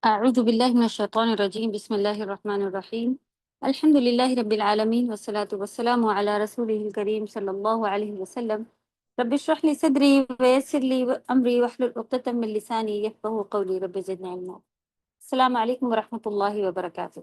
أعوذ بالله من الشيطان الرجيم بسم الله الرحمن الرحيم الحمد لله رب العالمين والصلاة والسلام على رسوله الكريم صلى الله عليه وسلم رب اشرح لي صدري ويسر لي أمري واحلل عقدة من لساني يفقهوا قولي رب زدني علما. السلام عليكم ورحمة الله وبركاته.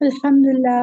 الحمدللہ.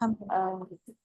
ہم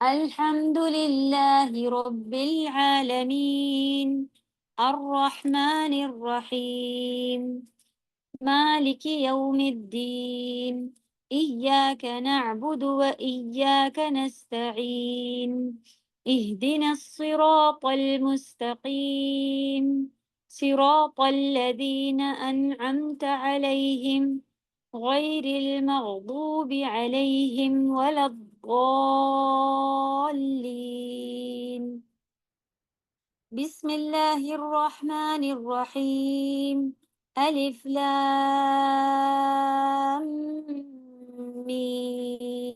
الحمد لله رب العالمين الرحمن الرحيم مالك يوم الدين إياك نعبد وإياك نستعين اهدنا الصراط المستقيم صراط الذين أنعمت عليهم غير المغضوب عليهم ولا الضالين بسم الله الرحمن الرحيم ألف لام ميم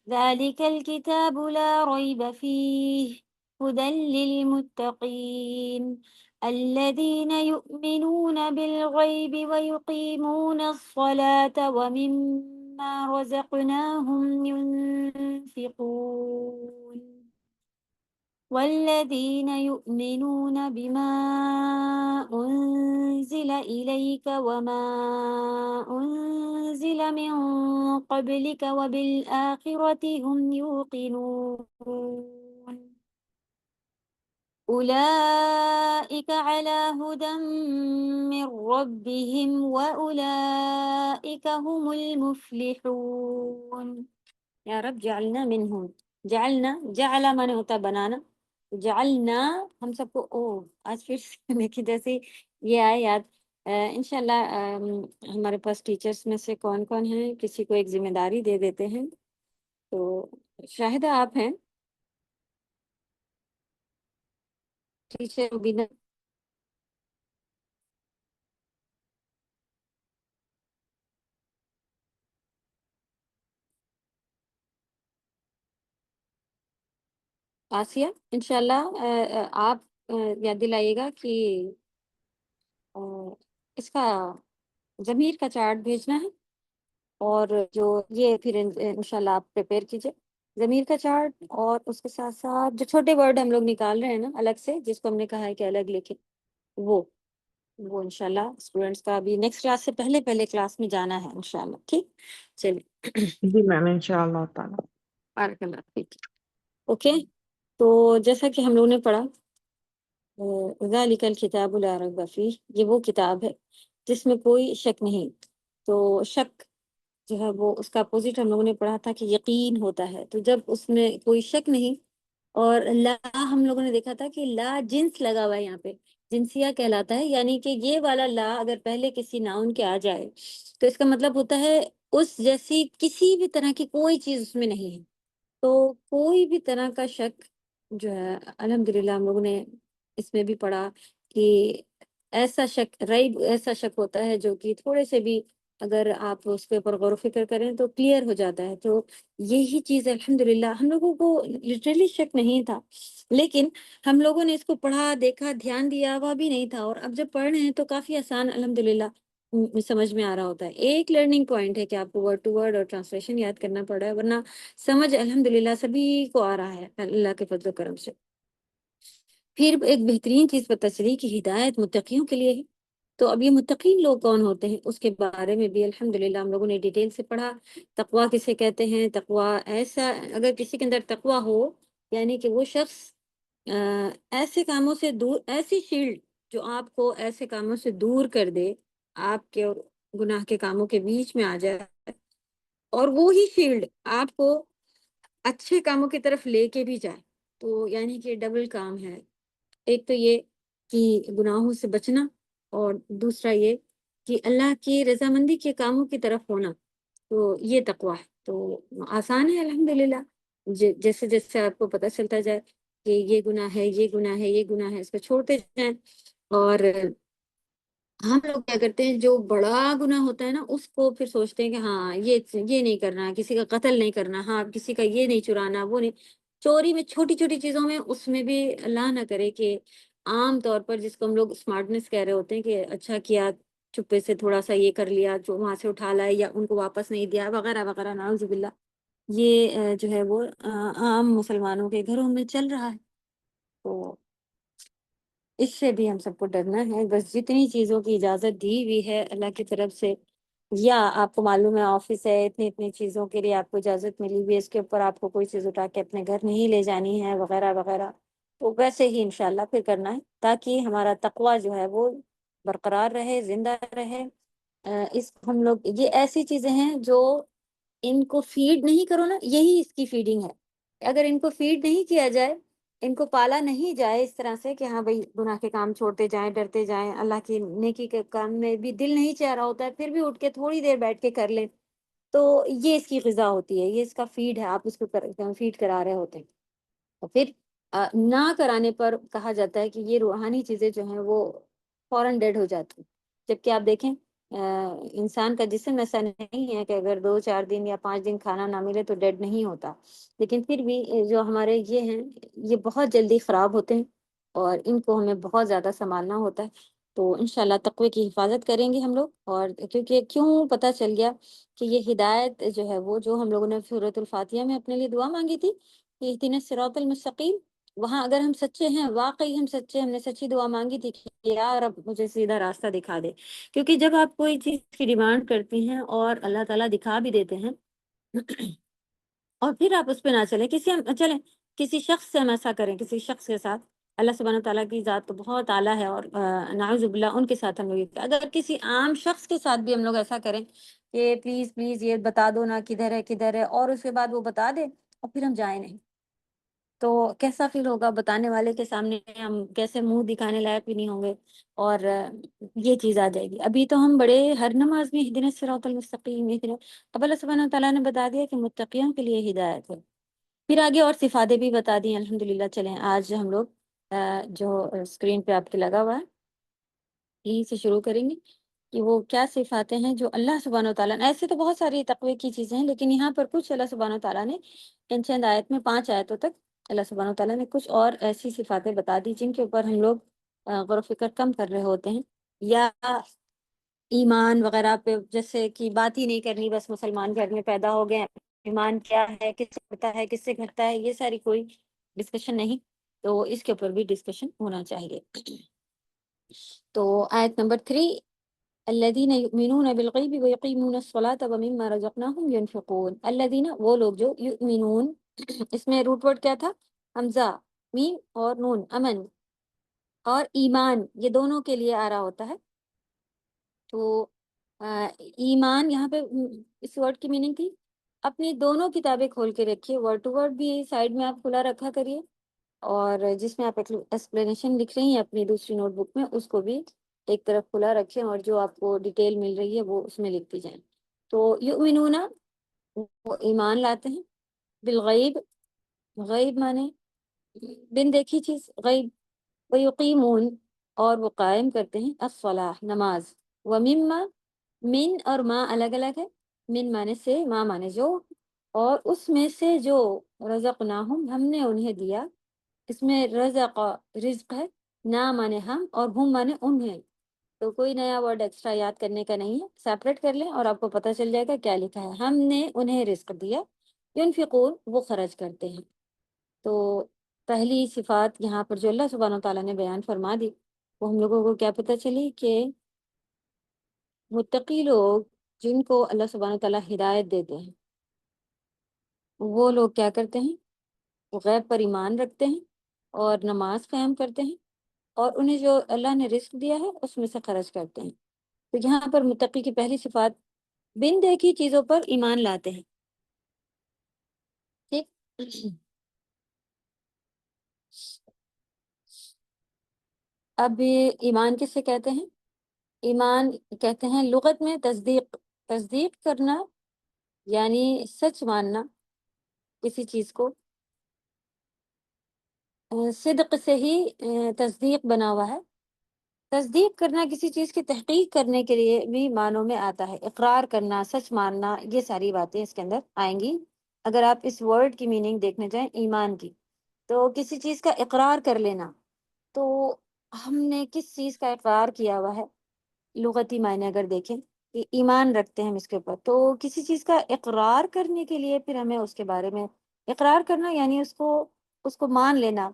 ذلك الكتاب لا ريب فيه هدى للمتقين الذين يؤمنون بالغيب ويقيمون الصلاة ومما رزقناهم ينفقون والذين يؤمنون بما أنزل إليك وما أنزل من قبلك وبالآخرة هم يوقنون أولئك على هدى من ربهم وأولئك هم المفلحون یا رب جعلنا منہم جعل مانے ہوتا ہے بنانا جعلنا ہم سب کو آج پھر سے دیکھیں جیسے یہ آئے یاد انشاءاللہ ہمارے پاس ٹیچرز میں سے کون کون ہیں کسی کو ایک ذمہ داری دے دیتے ہیں تو شاہدہ آپ ہیں ٹیچر مبینہ آسیہ انشاءاللہ آپ یاد دلائیے گا کہ اس کا ضمیر کا چارٹ بھیجنا ہے اور جو یہ پھر انشاءاللہ آپ پریپیئر کیجئے ضمیر کا چارٹ اور اس کے ساتھ ساتھ جو چھوٹے ورڈ ہم لوگ نکال رہے ہیں نا الگ سے جس کو ہم نے کہا ہے کہ الگ لکھیں وہ انشاءاللہ اسٹوڈنٹس کا ابھی نیکسٹ کلاس سے پہلے کلاس میں جانا ہے انشاءاللہ ٹھیک چلیے جی میم انشاءاللہ تعالیٰ. بارک اللہ ٹھیک اوکے تو جیسا کہ ہم لوگوں نے پڑھا ذالک الکتاب لا ریب فیہ یہ وہ کتاب ہے جس میں کوئی شک نہیں تو شک جو ہے وہ اس کا اپوزٹ ہم لوگوں نے پڑھا تھا کہ یقین ہوتا ہے تو جب اس میں کوئی شک نہیں اور لا ہم لوگوں نے دیکھا تھا کہ لا جنس لگا ہوا ہے یہاں پہ جنسیہ کہلاتا ہے یعنی کہ یہ والا لا اگر پہلے کسی ناؤن کے آ جائے تو اس کا مطلب ہوتا ہے اس جیسی کسی بھی طرح کی کوئی چیز اس میں نہیں ہے تو کوئی بھی طرح کا شک جو ہے الحمدللہ ہم لوگوں نے اس میں بھی پڑھا کہ ایسا شک ریب ایسا شک ہوتا ہے جو کہ تھوڑے سے بھی اگر آپ اس کے اوپر غور و فکر کریں تو کلیئر ہو جاتا ہے تو یہی چیز الحمدللہ ہم لوگوں کو لٹرلی شک نہیں تھا لیکن ہم لوگوں نے اس کو پڑھا دیکھا دھیان دیا ہوا بھی نہیں تھا اور اب جب پڑھ رہے ہیں تو کافی آسان الحمدللہ سمجھ میں آ رہا ہوتا ہے ایک لرننگ پوائنٹ ہے کہ آپ کو ورڈ ٹو ورڈ اور ٹرانسلیشن یاد کرنا پڑ رہا ہے ورنہ سمجھ الحمدللہ سبھی کو آ رہا ہے اللہ کے فضل و کرم سے پھر ایک بہترین چیز پتہ چلی کہ ہدایت متقیوں کے لیے ہے تو اب یہ متقین لوگ کون ہوتے ہیں اس کے بارے میں بھی الحمدللہ ہم لوگوں نے ڈیٹیل سے پڑھا تقویٰ کسے کہتے ہیں تقویٰ ایسا اگر کسی کے اندر تقویٰ ہو یعنی کہ وہ شخص ایسے کاموں سے دور ایسی شیلڈ جو آپ کو ایسے کاموں سے دور کر دے آپ کے اور گناہ کے کاموں کے بیچ میں آ جائے اور وہی شیلڈ آپ کو اچھے کاموں کی طرف لے کے بھی جائے تو یعنی کہ ڈبل کام ہے ایک تو یہ کہ گناہوں سے بچنا اور دوسرا یہ کہ اللہ کی رضامندی کے کاموں کی طرف ہونا تو یہ تقویٰ ہے تو آسان ہے الحمدللہ جیسے جیسے آپ کو پتہ چلتا جائے کہ یہ گناہ ہے یہ گناہ ہے یہ گناہ ہے اس کو چھوڑتے جائیں اور ہم لوگ کیا کرتے ہیں جو بڑا گناہ ہوتا ہے نا اس کو پھر سوچتے ہیں کہ ہاں یہ نہیں کرنا کسی کا قتل نہیں کرنا ہاں کسی کا یہ نہیں چرانا وہ نہیں چوری میں چھوٹی چھوٹی چیزوں میں اس میں بھی اللہ نہ کرے کہ عام طور پر جس کو ہم لوگ اسمارٹنس کہہ رہے ہوتے ہیں کہ اچھا کیا چپے سے تھوڑا سا یہ کر لیا جو وہاں سے اٹھا لایا یا ان کو واپس نہیں دیا وغیرہ وغیرہ نعوذ باللہ یہ جو ہے وہ عام مسلمانوں کے گھروں میں چل رہا ہے تو اس سے بھی ہم سب کو ڈرنا ہے بس جتنی چیزوں کی اجازت دی ہوئی ہے اللہ کی طرف سے یا آپ کو معلوم ہے آفس ہے، اتنی اتنی چیزوں کے لیے آپ کو اجازت ملی ہوئی ہے، اس کے اوپر آپ کو کوئی چیز اٹھا کے اپنے گھر نہیں لے جانی ہے وغیرہ وغیرہ، تو ویسے ہی انشاءاللہ پھر کرنا ہے تاکہ ہمارا تقوی جو ہے وہ برقرار رہے، زندہ رہے۔ اس ہم لوگ یہ ایسی چیزیں ہیں جو ان کو فیڈ نہیں کرو نا، یہی اس کی فیڈنگ ہے۔ اگر ان کو فیڈ نہیں کیا جائے، ان کو پالا نہیں جائے اس طرح سے کہ ہاں بھائی گناہ کے کام چھوڑتے جائیں، ڈرتے جائیں، اللہ کی نیکی کے کام میں بھی دل نہیں چاہ رہا ہوتا ہے پھر بھی اٹھ کے تھوڑی دیر بیٹھ کے کر لیں، تو یہ اس کی غذا ہوتی ہے، یہ اس کا فیڈ ہے، آپ اس کو فیڈ کرا رہے ہوتے ہیں۔ اور پھر نہ کرانے پر کہا جاتا ہے کہ یہ روحانی چیزیں جو ہیں وہ فوراً ڈیڈ ہو جاتی ہیں، جبکہ آپ دیکھیں انسان کا جسم ایسا نہیں ہے کہ اگر 2 4 دن یا 5 دن کھانا نہ ملے تو ڈیڈ نہیں ہوتا، لیکن پھر بھی جو ہمارے یہ ہیں یہ بہت جلدی خراب ہوتے ہیں اور ان کو ہمیں بہت زیادہ سنبھالنا ہوتا ہے۔ تو انشاءاللہ تقوی کی حفاظت کریں گے ہم لوگ، اور کیونکہ کیوں پتہ چل گیا کہ یہ ہدایت جو ہے وہ جو ہم لوگوں نے سورۃ الفاتحہ میں اپنے لیے دعا مانگی تھی، اہدنا الصراط المستقیم، وہاں اگر ہم سچے ہیں، واقعی ہم سچے، ہم نے سچی دعا مانگی تھی کہ یا رب مجھے سیدھا راستہ دکھا دے، کیونکہ جب آپ کوئی چیز کی ڈیمانڈ کرتی ہیں اور اللہ تعالیٰ دکھا بھی دیتے ہیں اور پھر آپ اس پہ نہ چلیں، چلیں کسی شخص سے ہم ایسا کریں، کسی شخص کے ساتھ، اللہ سبحانہ تعالیٰ کی ذات تو بہت اعلیٰ ہے، اور نعوذ باللہ ان کے ساتھ ہم لوگ اگر کسی عام شخص کے ساتھ بھی ہم لوگ ایسا کریں کہ پلیز پلیز یہ بتا دو نا کدھر ہے کدھر ہے، اور اس کے بعد وہ بتا دے اور پھر ہم جائیں نہیں، تو کیسا فیل ہوگا؟ بتانے والے کے سامنے ہم کیسے منہ دکھانے لائق بھی نہیں ہوں گے، اور یہ چیز آ جائے گی۔ ابھی تو ہم بڑے ہر نماز میں اہدنا الصراط المستقیم، اب اللہ سبحانہ تعالیٰ نے بتا دیا کہ متقیوں کے لیے ہدایت ہے، پھر آگے اور صفاتیں بھی بتا دی الحمدللہ۔ چلیں آج ہم لوگ جو اسکرین پہ آپ کے لگا ہوا ہے یہیں سے شروع کریں گے کہ وہ کیا صفاتیں ہیں جو اللہ سبحانہ و تعالیٰ نے، ایسے تو بہت ساری تقوی کی چیزیں ہیں لیکن یہاں پر کچھ اللہ سبحانہ و تعالیٰ نے ان چند آیت میں 5 آیتوں تک اللہ سبحانہ و تعالیٰ نے کچھ اور ایسی صفاتیں بتا دی جن کے اوپر ہم لوگ غور و فکر کم کر رہے ہوتے ہیں، یا ایمان وغیرہ پہ جیسے کہ بات ہی نہیں کرنی، بس مسلمان گھر میں پیدا ہو گئے، ایمان کیا ہے، کس سے بڑھتا ہے، کس سے گھٹتا ہے، یہ ساری کوئی ڈسکشن نہیں، تو اس کے اوپر بھی ڈسکشن ہونا چاہیے۔ تو آیت نمبر 3، الذین یؤمنون بالغیب ویقیمون الصلاۃ ومما رزقناہم ینفقون، الذین وہ لوگ جو یؤمنون اس میں روٹ ورڈ کیا تھا؟ حمزہ، میم اور نون، امن اور ایمان، یہ دونوں کے لیے آ رہا ہوتا ہے، تو ایمان یہاں پہ اس ورڈ کی میننگ تھی اپنی دونوں کتابیں کھول کے رکھیے، ورڈ ٹو ورڈ بھی سائڈ میں آپ کھلا رکھا کریے، اور جس میں آپ ایکسپلینیشن لکھ رہی ہیں اپنی دوسری نوٹ بک میں اس کو بھی ایک طرف کھلا رکھیں، اور جو آپ کو ڈیٹیل مل رہی ہے وہ اس میں لکھتی جائیں۔ تو یؤمنون وہ ایمان لاتے ہیں، بالغیب، غیب مانے بن دیکھی چیز، غیب، ویقیمون اور وہ قائم کرتے ہیں الصلاح نماز، ومما من اور ما الگ الگ ہے، من مانے سے، ما مانے جو، اور اس میں سے جو رزقناہم ہم نے انہیں دیا، اس میں رزق رزق ہے، نا مانے ہم اور ہم مانے انہیں، تو کوئی نیا ورڈ ایکسٹرا یاد کرنے کا نہیں ہے، سیپریٹ کر لیں اور آپ کو پتہ چل جائے گا کیا لکھا ہے۔ ہم نے انہیں رزق دیا، ینفقون وہ خرچ کرتے ہیں۔ تو پہلی صفات یہاں پر جو اللہ سبحانہ تعالیٰ نے بیان فرما دی وہ ہم لوگوں کو کیا پتہ چلی کہ متقی لوگ جن کو اللہ سبحانہ تعالیٰ ہدایت دیتے ہیں وہ لوگ کیا کرتے ہیں؟ وہ غیب پر ایمان رکھتے ہیں اور نماز قائم کرتے ہیں، اور انہیں جو اللہ نے رزق دیا ہے اس میں سے خرچ کرتے ہیں۔ تو یہاں پر متقی کی پہلی صفات بن دیکھی چیزوں پر ایمان لاتے ہیں، ٹھیک۔ اب یہ ایمان کس سے کہتے ہیں؟ ایمان کہتے ہیں لغت میں تصدیق، تصدیق کرنا یعنی سچ ماننا کسی چیز کو، صدق سے ہی تصدیق بنا ہوا ہے، تصدیق کرنا کسی چیز کی تحقیق کرنے کے لیے بھی معنوں میں آتا ہے، اقرار کرنا، سچ ماننا، یہ ساری باتیں اس کے اندر آئیں گی۔ اگر آپ اس ورڈ کی میننگ دیکھنے جائیں ایمان کی، تو کسی چیز کا اقرار کر لینا، تو ہم نے کس چیز کا اقرار کیا ہوا ہے؟ لغتی معنی اگر دیکھیں کہ ایمان رکھتے ہیں ہم اس کے اوپر، تو کسی چیز کا اقرار کرنے کے لیے پھر ہمیں اس کے بارے میں اقرار کرنا یعنی اس کو مان لینا،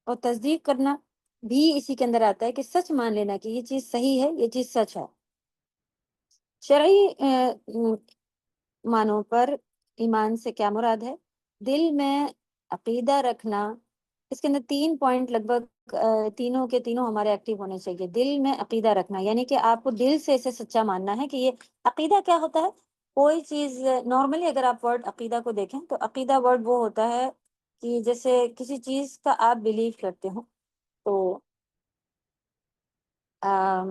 اور تصدیق کرنا بھی اسی کے اندر آتا ہے کہ سچ مان لینا کہ یہ چیز صحیح ہے، یہ چیز سچ ہے۔ شرعی معنوں پر ایمان سے کیا مراد ہے؟ دل میں عقیدہ رکھنا، اس کے اندر 3 پوائنٹ لگ بھگ تینوں کے تینوں ہمارے ایکٹیو ہونے چاہیے۔ دل میں عقیدہ رکھنا یعنی کہ آپ کو دل سے اسے سچا ماننا ہے کہ یہ عقیدہ کیا ہوتا ہے؟ کوئی چیز نارملی اگر آپ ورڈ عقیدہ کو دیکھیں تو عقیدہ ورڈ وہ ہوتا ہے کہ جیسے کسی چیز کا آپ بلیو کرتے ہو تو آم،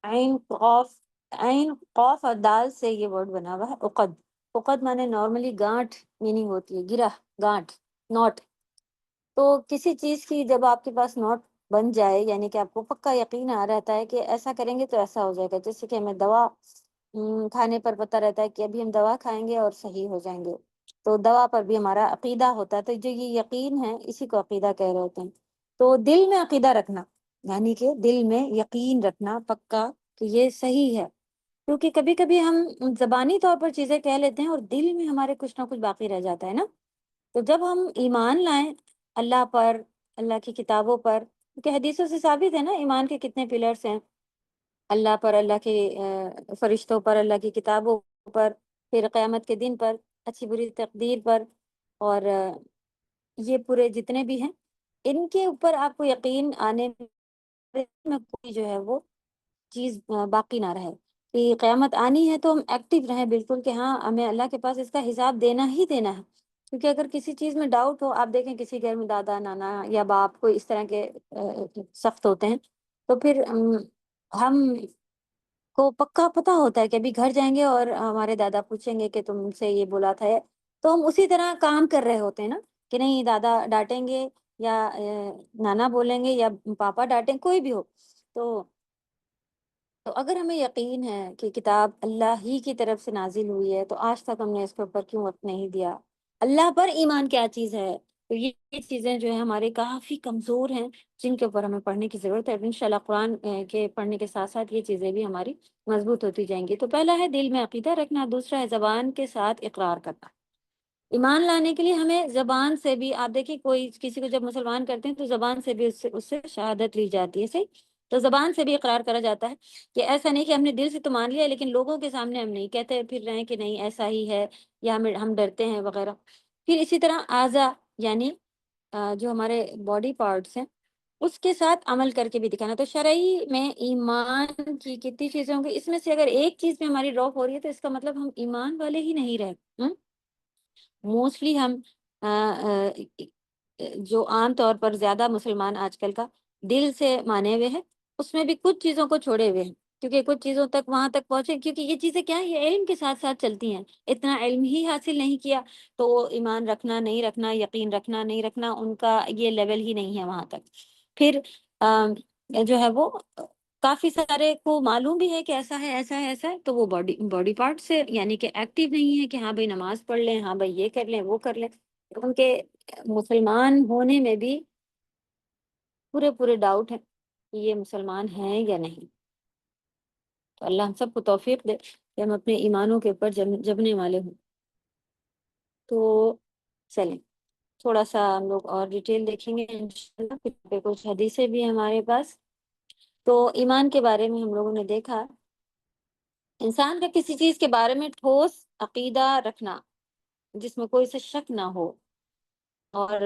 عین قاف عین قاف اور دال سے یہ ورڈ بنا ہوا ہے عقد۔ عقد مانے نارملی گانٹھ میننگ ہوتی ہے، گرہ، گانٹھ، نوٹ۔ تو کسی چیز کی جب آپ کے پاس نوٹ بن جائے یعنی کہ آپ کو پکا یقین آ رہتا ہے کہ ایسا کریں گے تو ایسا ہو جائے گا، جیسے کہ ہمیں دوا کھانے پر پتہ رہتا ہے کہ ابھی ہم دوا کھائیں گے اور صحیح ہو جائیں گے، تو دوا پر بھی ہمارا عقیدہ ہوتا ہے، تو جو یہ یقین ہے اسی کو عقیدہ کہہ رہے ہوتے ہیں۔ تو دل میں عقیدہ رکھنا یعنی کہ دل میں یقین رکھنا پکا کہ یہ صحیح ہے، کیونکہ کبھی کبھی ہم زبانی طور پر چیزیں کہہ لیتے ہیں اور دل میں ہمارے کچھ نہ کچھ باقی رہ جاتا ہے نا۔ تو جب ہم ایمان لائیں اللہ پر، اللہ کی کتابوں پر، کیونکہ حدیثوں سے ثابت ہے نا ایمان کے کتنے پلرز ہیں، اللہ پر، اللہ کے فرشتوں پر، اللہ کی کتابوں پر، پھر قیامت کے دن پر، اچھی بری تقدیر پر، اور یہ پورے جتنے بھی ہیں ان کے اوپر آپ کو یقین آنے میں کوئی جو ہے وہ چیز باقی نہ رہے کہ قیامت آنی ہے تو ہم ایکٹیو رہیں بالکل کہ ہاں ہمیں اللہ کے پاس اس کا حساب دینا ہی دینا ہے۔ کیونکہ اگر کسی چیز میں ڈاؤٹ ہو، آپ دیکھیں کسی گھر میں دادا نانا یا باپ کوئی اس طرح کے سخت ہوتے ہیں، تو پھر ہم کو پکا پتا ہوتا ہے کہ ابھی گھر جائیں گے اور ہمارے دادا پوچھیں گے کہ تم سے یہ بولا تھا، تو ہم اسی طرح کام کر رہے ہوتے ہیں نا کہ نہیں دادا ڈانٹیں گے یا نانا بولیں گے یا پاپا ڈانٹیں، کوئی بھی ہو، تو اگر ہمیں یقین ہے کہ کتاب اللہ ہی کی طرف سے نازل ہوئی ہے تو آج تک ہم نے اس کے اوپر کیوں وقت نہیں دیا؟ اللہ پر ایمان کیا چیز ہے؟ تو یہ چیزیں جو ہے ہمارے کافی کمزور ہیں، جن کے اوپر ہمیں پڑھنے کی ضرورت ہے۔ انشاءاللہ قرآن کے پڑھنے کے ساتھ ساتھ یہ چیزیں بھی ہماری مضبوط ہوتی جائیں گی۔ تو پہلا ہے دل میں عقیدہ رکھنا، دوسرا ہے زبان کے ساتھ اقرار کرنا۔ ایمان لانے کے لیے ہمیں زبان سے بھی، آپ دیکھیں کوئی کسی کو جب مسلمان کرتے ہیں تو زبان سے بھی اس سے شہادت لی جاتی ہے، صحیح؟ تو زبان سے بھی اقرار کرا جاتا ہے کہ ایسا نہیں کہ ہم نے دل سے تو مان لیا لیکن لوگوں کے سامنے ہم نہیں کہتے پھر رہے ہیں کہ نہیں ایسا ہی ہے یا ہم ڈرتے ہیں وغیرہ۔ پھر اسی طرح اعضا یعنی جو ہمارے باڈی پارٹس ہیں اس کے ساتھ عمل کر کے بھی دکھانا۔ تو شرعی میں ایمان کی کتنی چیزیں ہوں گی، اس میں سے اگر ایک چیز میں ہماری ڈراپ ہو رہی ہے تو اس کا مطلب ہم ایمان والے ہی نہیں رہے۔ موسٹلی ہم آ، آ، جو عام طور پر زیادہ مسلمان آج کل کا دل سے مانے ہوئے ہیں، اس میں بھی کچھ چیزوں کو چھوڑے ہوئے ہیں، کیونکہ کچھ چیزوں تک وہاں تک پہنچے، کیونکہ یہ چیزیں کیا ہیں، یہ علم کے ساتھ ساتھ چلتی ہیں۔ اتنا علم ہی حاصل نہیں کیا تو ایمان رکھنا نہیں رکھنا، یقین رکھنا نہیں رکھنا، ان کا یہ لیول ہی نہیں ہے وہاں تک۔ پھر جو ہے وہ کافی سارے کو معلوم بھی ہے کہ ایسا ہے ایسا ہے ایسا ہے، تو وہ باڈی پارٹ سے یعنی کہ ایکٹیو نہیں ہے کہ ہاں بھائی نماز پڑھ لیں، ہاں بھائی یہ کر لیں وہ کر لیں، ان کے مسلمان ہونے میں بھی پورے پورے ڈاؤٹ ہے کہ یہ مسلمان ہیں یا نہیں۔ تو اللہ ہم سب کو توفیق دے کہ ہم اپنے ایمانوں کے اوپر جبنے والے ہوں۔ تو چلیں تھوڑا سا ہم لوگ اور ڈیٹیل دیکھیں گے انشاءاللہ، پھر پہ کچھ حدیثیں بھی ہیں ہمارے پاس۔ تو ایمان کے بارے میں ہم لوگوں نے دیکھا انسان کا کسی چیز کے بارے میں ٹھوس عقیدہ رکھنا جس میں کوئی سے شک نہ ہو، اور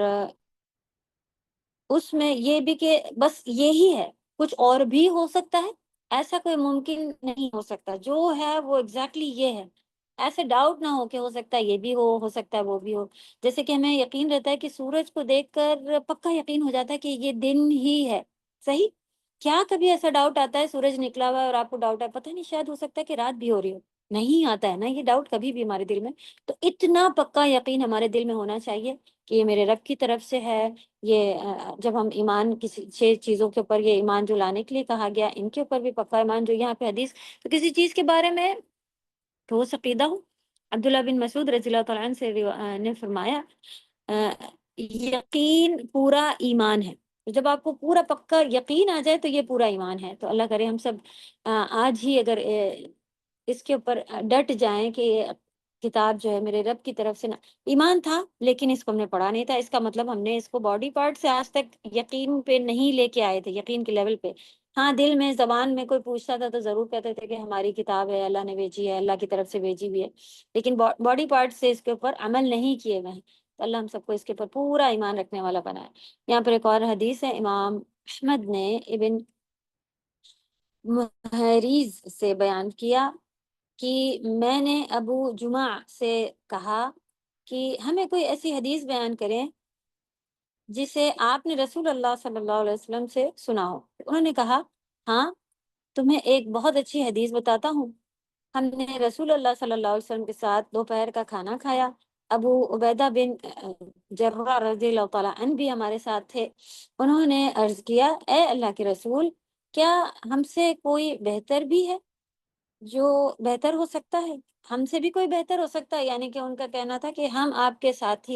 اس میں یہ بھی کہ بس یہی ہے، کچھ اور بھی ہو سکتا ہے، ایسا کوئی ممکن نہیں ہو سکتا، جو ہے وہ ایگزیکٹلی یہ ہے، ایسے ڈاؤٹ نہ ہو کہ ہو سکتا ہے یہ بھی ہو سکتا ہے وہ بھی ہو۔ جیسے کہ ہمیں یقین رہتا ہے کہ سورج کو دیکھ کر پکا یقین ہو جاتا ہے کہ یہ دن ہی ہے، صحیح؟ کیا کبھی ایسا ڈاؤٹ آتا ہے سورج نکلا ہوا ہے اور آپ کو ڈاؤٹ ہے پتہ نہیں شاید ہو سکتا ہے کہ رات بھی ہو رہی ہو؟ نہیں آتا ہے نا یہ ڈاؤٹ کبھی بھی ہمارے دل میں۔ تو اتنا پکا یقین ہمارے دل میں ہونا چاہیے کہ یہ میرے رب کی طرف سے ہے۔ یہ جب ہم ایمان کسی 6 چیزوں کے اوپر یہ ایمان جو لانے کے لیے کہا گیا ان کے اوپر بھی پکا ایمان جو یہاں پہ حدیث، تو کسی چیز کے بارے میں ٹھوس عقیدہ ہو۔ عبداللہ بن مسعود رضی اللہ تعالیٰ عنہ سے نے فرمایا یقین پورا ایمان ہے۔ تو جب آپ کو پورا پکا یقین آ جائے تو یہ پورا ایمان ہے۔ تو اللہ کرے ہم سب آج ہی اگر اس کے اوپر ڈٹ جائیں کہ یہ کتاب جو ہے میرے رب کی طرف سے ایمان تھا لیکن اس کو ہم نے پڑھا نہیں تھا، اس کا مطلب ہم نے اس کو باڈی پارٹ سے آج تک یقین پہ نہیں لے کے آئے تھے، یقین کے لیول پہ، ہاں دل میں زبان میں کوئی پوچھتا تھا تو ضرور کہتے تھے کہ ہماری کتاب ہے، اللہ نے بھیجی ہے، اللہ کی طرف سے بھیجی ہوئی ہے، لیکن باڈی پارٹ سے اس کے اوپر عمل نہیں کیے ہوئے ہیں، تو اللہ ہم سب کو اس کے اوپر پورا ایمان رکھنے والا بنائے۔ یہاں پر ایک اور حدیث ہے، امام احمد نے ابن محریز سے بیان کیا کہ میں نے ابو جمع سے کہا کہ ہمیں کوئی ایسی حدیث بیان کریں جسے آپ نے رسول اللہ صلی اللہ علیہ وسلم سے سنا ہو۔ انہوں نے کہا ہاں، تمہیں ایک بہت اچھی حدیث بتاتا ہوں۔ ہم نے رسول اللہ صلی اللہ علیہ وسلم کے ساتھ دوپہر کا کھانا کھایا، ابو عبیدہ بن جرہ رضی اللہ تعالیٰ عنہ بھی ہمارے ساتھ تھے۔ انہوں نے عرض کیا، اے اللہ کے رسول، کیا ہم سے کوئی بہتر بھی ہے جو بہتر ہو سکتا ہے؟ ہم سے بھی کوئی بہتر ہو سکتا ہے؟ یعنی کہ ان کا کہنا تھا کہ ہم آپ کے ساتھ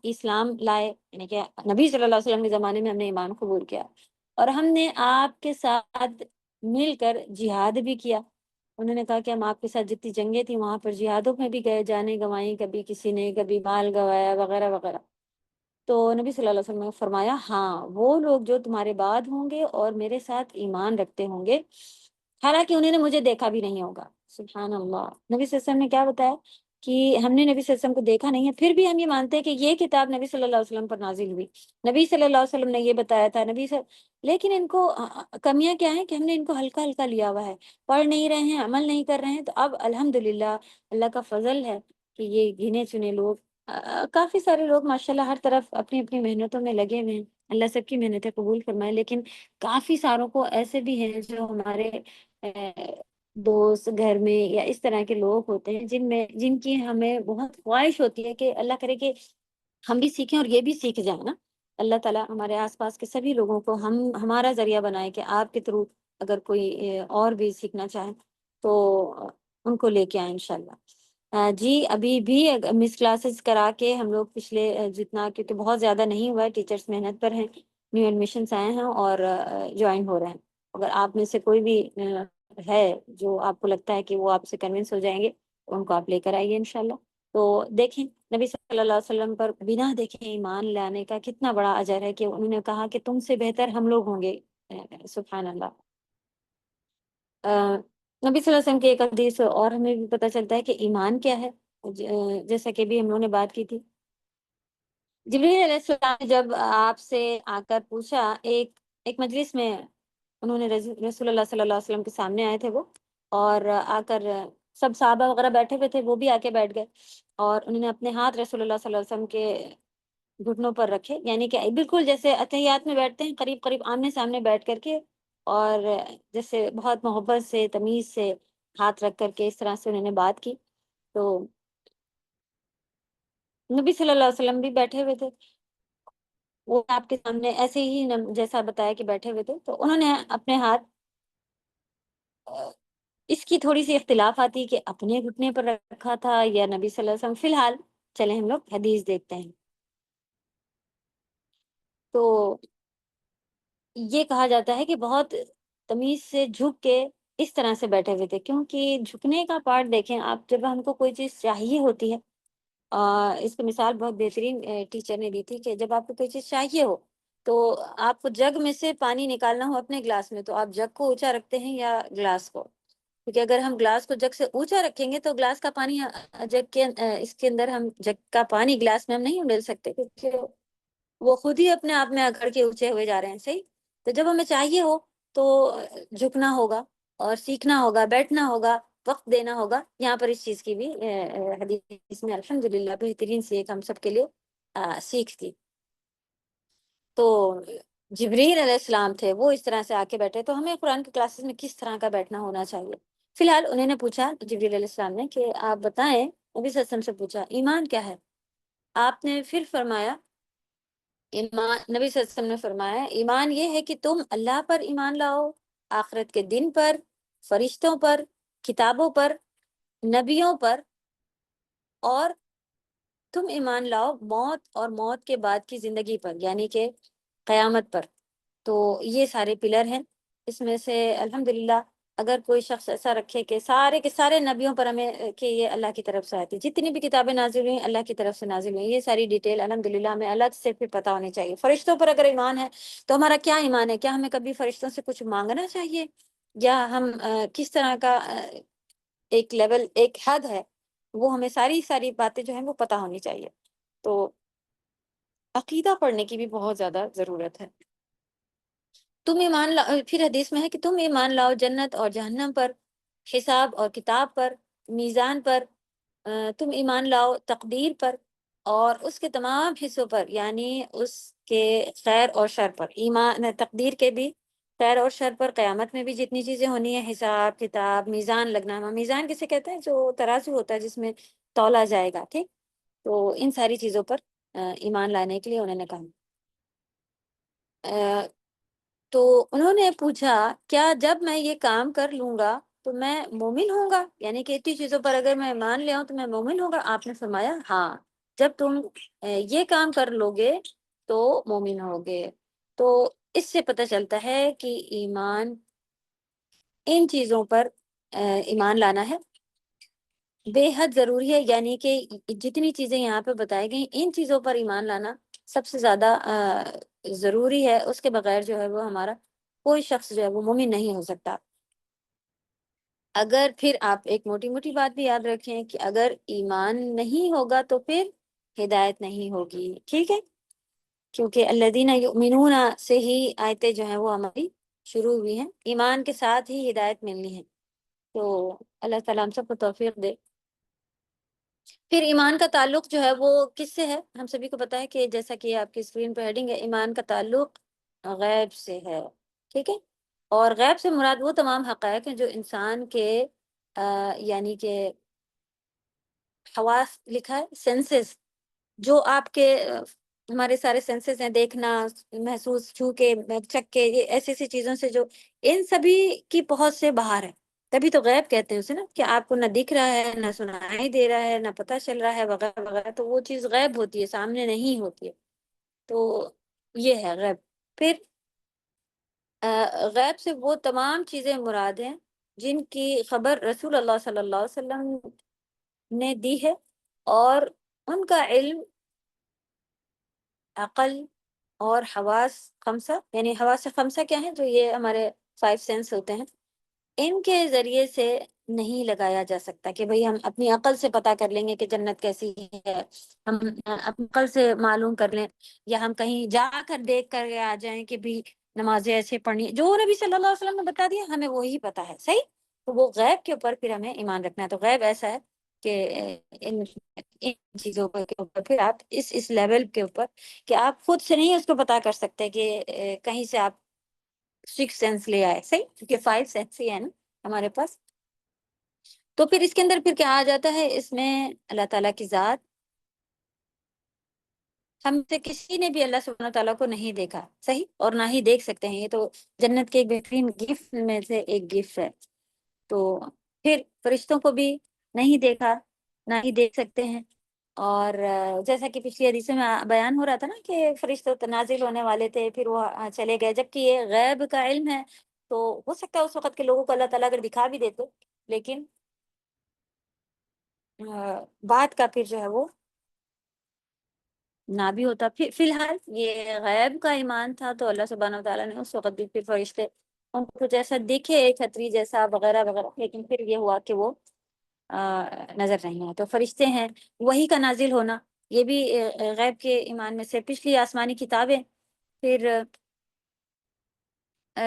اسلام لائے، یعنی کہ نبی صلی اللہ علیہ وسلم کے زمانے میں ہم نے ایمان قبول کیا اور ہم نے آپ کے ساتھ مل کر جہاد بھی کیا۔ انہوں نے کہا کہ ہم آپ کے ساتھ جتنی جنگیں تھیں وہاں پر جہادوں میں بھی گئے، جانیں گنوائیں، کبھی کسی نے کبھی مال گنوایا وغیرہ وغیرہ۔ تو نبی صلی اللہ علیہ وسلم نے فرمایا ہاں، وہ لوگ جو تمہارے بعد ہوں گے اور میرے ساتھ ایمان رکھتے ہوں گے، حالانکہ انہوں نے مجھے دیکھا بھی نہیں ہوگا۔ سبحان اللہ، نبی صلی اللہ علیہ وسلم نے کیا بتایا کہ ہم نے نبی صلی اللہ علیہ وسلم کو دیکھا نہیں ہے، پھر بھی ہم یہ مانتے ہیں کہ یہ کتاب نبی صلی اللہ علیہ وسلم پر نازل ہوئی، نبی صلی اللہ علیہ وسلم نے یہ بتایا تھا، لیکن ان کو کمیاں کیا ہیں کہ ہم نے ان کو ہلکا ہلکا لیا ہوا ہے، پڑھ نہیں رہے ہیں، عمل نہیں کر رہے ہیں۔ تو اب الحمدللہ اللہ کا فضل ہے کہ یہ گنے چنے لوگ، کافی سارے لوگ ماشاءاللہ ہر طرف اپنی اپنی محنتوں میں لگے ہوئے ہیں، اللہ سب کی محنتیں قبول فرمائے، لیکن کافی ساروں کو ایسے بھی ہیں جو ہمارے دوست گھر میں یا اس طرح کے لوگ ہوتے ہیں جن کی ہمیں بہت خواہش ہوتی ہے کہ اللہ کرے کہ ہم بھی سیکھیں اور یہ بھی سیکھ جائیں نا۔ اللہ تعالیٰ ہمارے آس پاس کے سبھی لوگوں کو ہمارا ذریعہ بنائے کہ آپ کے تھرو اگر کوئی اور بھی سیکھنا چاہے تو ان کو لے کے آئیں انشاءاللہ۔ جی ابھی بھی مس کلاسز کرا کے ہم لوگ پچھلے جتنا، کیونکہ بہت زیادہ نہیں ہوا ہے، ٹیچرز محنت پر ہیں، نیو ایڈمیشنس آئے ہیں اور جوائن ہو رہے ہیں۔ اگر آپ میں سے کوئی بھی ہے جو آپ کو لگتا ہے کہ وہ آپ سے کنونس ہو جائیں گے، ان کو آپ لے کر آئیے انشاءاللہ۔ تو دیکھیں نبی صلی اللہ علیہ وسلم پر بنا دیکھیں ایمان لانے کا کتنا بڑا اجر ہے کہ انہوں نے کہا کہ تم سے بہتر ہم لوگ ہوں گے۔ سبحان اللہ۔ نبی صلی اللہ علیہ وسلم کی ایک حدیث اور ہمیں بھی پتہ چلتا ہے کہ ایمان کیا ہے، جیسا کہ بھی ہم لوگوں نے بات کی تھی۔ جبریل علیہ السلام نے جب آپ سے آ کر پوچھا، ایک مجلس میں انہوں نے رسول اللہ صلی اللہ علیہ وسلم کے سامنے آئے تھے وہ، اور آ کر سب صحابہ وغیرہ بیٹھے ہوئے تھے، وہ بھی آ کے بیٹھ گئے اور انہوں نے اپنے ہاتھ رسول اللہ صلی اللہ علیہ وسلم کے گھٹنوں پر رکھے، یعنی کہ بالکل جیسے اتحیات میں بیٹھتے ہیں، قریب قریب آمنے سامنے بیٹھ کر کے، اور جیسے بہت محبت سے تمیز سے ہاتھ رکھ کر کے اس طرح سے انہوں نے بات کی۔ تو نبی صلی اللہ علیہ وسلم بھی بیٹھے ہوئے تھے، وہ آپ کے سامنے ایسے ہی جیسا بتایا کہ بیٹھے ہوئے تھے، تو انہوں نے اپنے ہاتھ، اس کی تھوڑی سی اختلاف آتی کہ اپنے گھٹنے پر رکھا تھا یا نبی صلی اللہ علیہ وسلم۔ فی الحال چلیں ہم لوگ حدیث دیکھتے ہیں۔ تو یہ کہا جاتا ہے کہ بہت تمیز سے جھک کے اس طرح سے بیٹھے ہوئے تھے، کیونکہ جھکنے کا پارٹ دیکھیں آپ، جب ہم کو کوئی چیز چاہیے ہوتی ہے، اس کی مثال بہت بہترین ٹیچر نے دی تھی کہ جب آپ کو کوئی چیز چاہیے ہو تو آپ کو جگ میں سے پانی نکالنا ہو اپنے گلاس میں، تو آپ جگ کو اونچا رکھتے ہیں یا گلاس کو؟ کیونکہ اگر ہم گلاس کو جگ سے اونچا رکھیں گے تو گلاس کا پانی جگ کے اس کے اندر، ہم جگ کا پانی گلاس میں ہم نہیں ڈال سکتے، کیونکہ وہ خود ہی اپنے آپ میں اکڑ کے اونچے ہوئے جا رہے ہیں، صحیح؟ تو جب ہمیں چاہیے ہو تو جھکنا ہوگا اور سیکھنا ہوگا، بیٹھنا ہوگا، وقت دینا ہوگا۔ یہاں پر اس چیز کی بھی حدیث میں الحمدللہ بہترین سی ایک ہم سب کے لیے سیکھ تھی۔ تو جبریل علیہ السلام تھے، وہ اس طرح سے آ کے بیٹھے، تو ہمیں قرآن کی کلاسز میں کس طرح کا بیٹھنا ہونا چاہیے؟ فی الحال انہوں نے پوچھا جبریل علیہ السلام نے کہ آپ بتائیں، نبی صلی اللہ علیہ وسلم سے پوچھا ایمان کیا ہے؟ آپ نے پھر فرمایا، ایمان، نبی صلی اللہ علیہ وسلم نے فرمایا ایمان یہ ہے کہ تم اللہ پر ایمان لاؤ، آخرت کے دن پر، فرشتوں پر، کتابوں پر، نبیوں پر، اور تم ایمان لاؤ موت اور موت کے بعد کی زندگی پر، یعنی کہ قیامت پر۔ تو یہ سارے پلر ہیں اس میں سے الحمدللہ۔ اگر کوئی شخص ایسا رکھے کہ سارے کے سارے نبیوں پر ہمیں کہ یہ اللہ کی طرف سے آتی، جتنی بھی کتابیں نازل ہوئی اللہ کی طرف سے نازل ہوئی، یہ ساری ڈیٹیل الحمدللہ ہمیں اللہ سے پھر پتہ ہونی چاہیے۔ فرشتوں پر اگر ایمان ہے تو ہمارا کیا ایمان ہے؟ کیا ہمیں کبھی فرشتوں سے کچھ مانگنا چاہیے؟ یا ہم کس طرح کا ایک لیول، ایک حد ہے، وہ ہمیں ساری باتیں جو ہیں وہ پتہ ہونی چاہیے۔ تو عقیدہ پڑھنے کی بھی بہت زیادہ ضرورت ہے۔ تم ایمان پھر حدیث میں ہے کہ تم ایمان لاؤ جنت اور جہنم پر، حساب اور کتاب پر، میزان پر، تم ایمان لاؤ تقدیر پر اور اس کے تمام حصوں پر، یعنی اس کے خیر اور شر پر، ایمان تقدیر کے بھی، خیر اور شر پر، قیامت میں بھی جتنی چیزیں ہونی ہیں، حساب کتاب، میزان لگنا، میزان کسے کہتے ہیں؟ جو ترازو ہوتا ہے جس میں تولا جائے گا، ٹھیک؟ تو ان ساری چیزوں پر ایمان لانے کے لیے انہوں نے کہا۔ تو انہوں نے پوچھا کیا جب میں یہ کام کر لوں گا تو میں مومن ہوں گا؟ یعنی کہ اتنی چیزوں پر اگر میں مان لیا ہوں تو میں مومن ہوں گا؟ آپ نے فرمایا ہاں، جب تم یہ کام کر لو گے تو مومن ہوگے۔ تو اس سے پتہ چلتا ہے کہ ایمان، ان چیزوں پر ایمان لانا ہے بے حد ضروری ہے، یعنی کہ جتنی چیزیں یہاں پہ بتائی گئی ان چیزوں پر ایمان لانا سب سے زیادہ ضروری ہے۔ اس کے بغیر جو ہے وہ ہمارا کوئی شخص جو ہے وہ مومن نہیں ہو سکتا۔ اگر پھر آپ ایک موٹی موٹی بات بھی یاد رکھیں کہ اگر ایمان نہیں ہوگا تو پھر ہدایت نہیں ہوگی، ٹھیک ہے؟ کیونکہ الذین یؤمنون سے ہی آیتیں جو ہیں وہ ہماری شروع ہوئی ہیں، ایمان کے ساتھ ہی ہدایت ملنی ہے۔ تو اللہ تعالیٰ ہم سب کو توفیق دے۔ پھر ایمان کا تعلق جو ہے وہ کس سے ہے؟ ہم سبھی کو پتا ہے کہ جیسا کہ آپ کی اسکرین پہ ہیڈنگ ہے، ایمان کا تعلق غیب سے ہے، ٹھیک ہے؟ اور غیب سے مراد وہ تمام حقائق ہیں جو انسان کے یعنی کہ حواس لکھا ہے، سینسز، جو آپ کے ہمارے سارے سینسز ہیں، دیکھنا، محسوس، چھو کے، چکھ کے، یہ ایسی ایسی چیزوں سے جو ان سبھی کی پہنچ سے باہر ہے، تبھی تو غیب کہتے ہیں اسے نا، کہ آپ کو نہ دکھ رہا ہے، نہ سنائی دے رہا ہے، نہ پتہ چل رہا ہے، وغیرہ وغیرہ، تو وہ چیز غیب ہوتی ہے، سامنے نہیں ہوتی ہے۔ تو یہ ہے غیب۔ پھر غیب سے وہ تمام چیزیں مراد ہیں جن کی خبر رسول اللہ صلی اللہ علیہ وسلم نے دی ہے، اور ان کا علم عقل اور حواس خمسہ، یعنی حواس خمسہ کیا ہیں؟ جو یہ ہمارے 5 سینس ہوتے ہیں، ان کے ذریعے سے نہیں لگایا جا سکتا کہ بھئی ہم اپنی عقل سے پتہ کر لیں گے کہ جنت کیسی ہے، ہم اپنی عقل سے معلوم کر لیں، یا ہم کہیں جا کر دیکھ کر آ جائیں کہ بھی نمازیں ایسے پڑھنی، جو نبی صلی اللہ علیہ وسلم نے بتا دیا ہمیں وہی پتہ ہے، صحیح؟ تو وہ غیب کے اوپر پھر ہمیں ایمان رکھنا ہے۔ تو غیب ایسا ہے کہ ان چیزوں کے اوپر پھر آپ اس لیول کے اوپر کہ آپ خود سے نہیں اس کو پتا کر سکتے کہ کہیں سے آپ 6 سینس لے آئے، صحیح؟ کیونکہ 5 سینس ہی ہے نا ہمارے پاس۔ تو پھر اس کے اندر پھر کیا آ جاتا ہے؟ اس میں اللہ تعالیٰ کی ذات، ہم سے کسی نے بھی اللہ سبحانہ تعالیٰ کو نہیں دیکھا، صحیح؟ اور نہ ہی دیکھ سکتے ہیں، یہ تو جنت کے ایک بہترین گفٹ میں سے ایک گفٹ ہے۔ تو پھر فرشتوں کو بھی نہیں دیکھا، نہ ہی دیکھ سکتے ہیں۔ اور جیسا کہ پچھلی حدیث میں بیان ہو رہا تھا نا کہ فرشتے نازل ہونے والے تھے، پھر وہ چلے گئے، جبکہ یہ غیب کا علم ہے، تو ہو سکتا ہے اس وقت کے لوگوں کو اللہ تعالیٰ اگر دکھا بھی دیتے، لیکن بات کا پھر جو ہے وہ نہ بھی ہوتا۔ پھر فی الحال یہ غیب کا ایمان تھا، تو اللہ سبحانہ وتعالیٰ نے اس وقت بھی پھر فرشتے ان کو کچھ ایسا دکھے، چھتری جیسا وغیرہ وغیرہ، لیکن پھر یہ ہوا کہ وہ نظر نہیں ہے۔ تو فرشتے ہیں، وہی کا نازل ہونا، یہ بھی غیب کے ایمان میں سے۔ پچھلی آسمانی کتابیں، پھر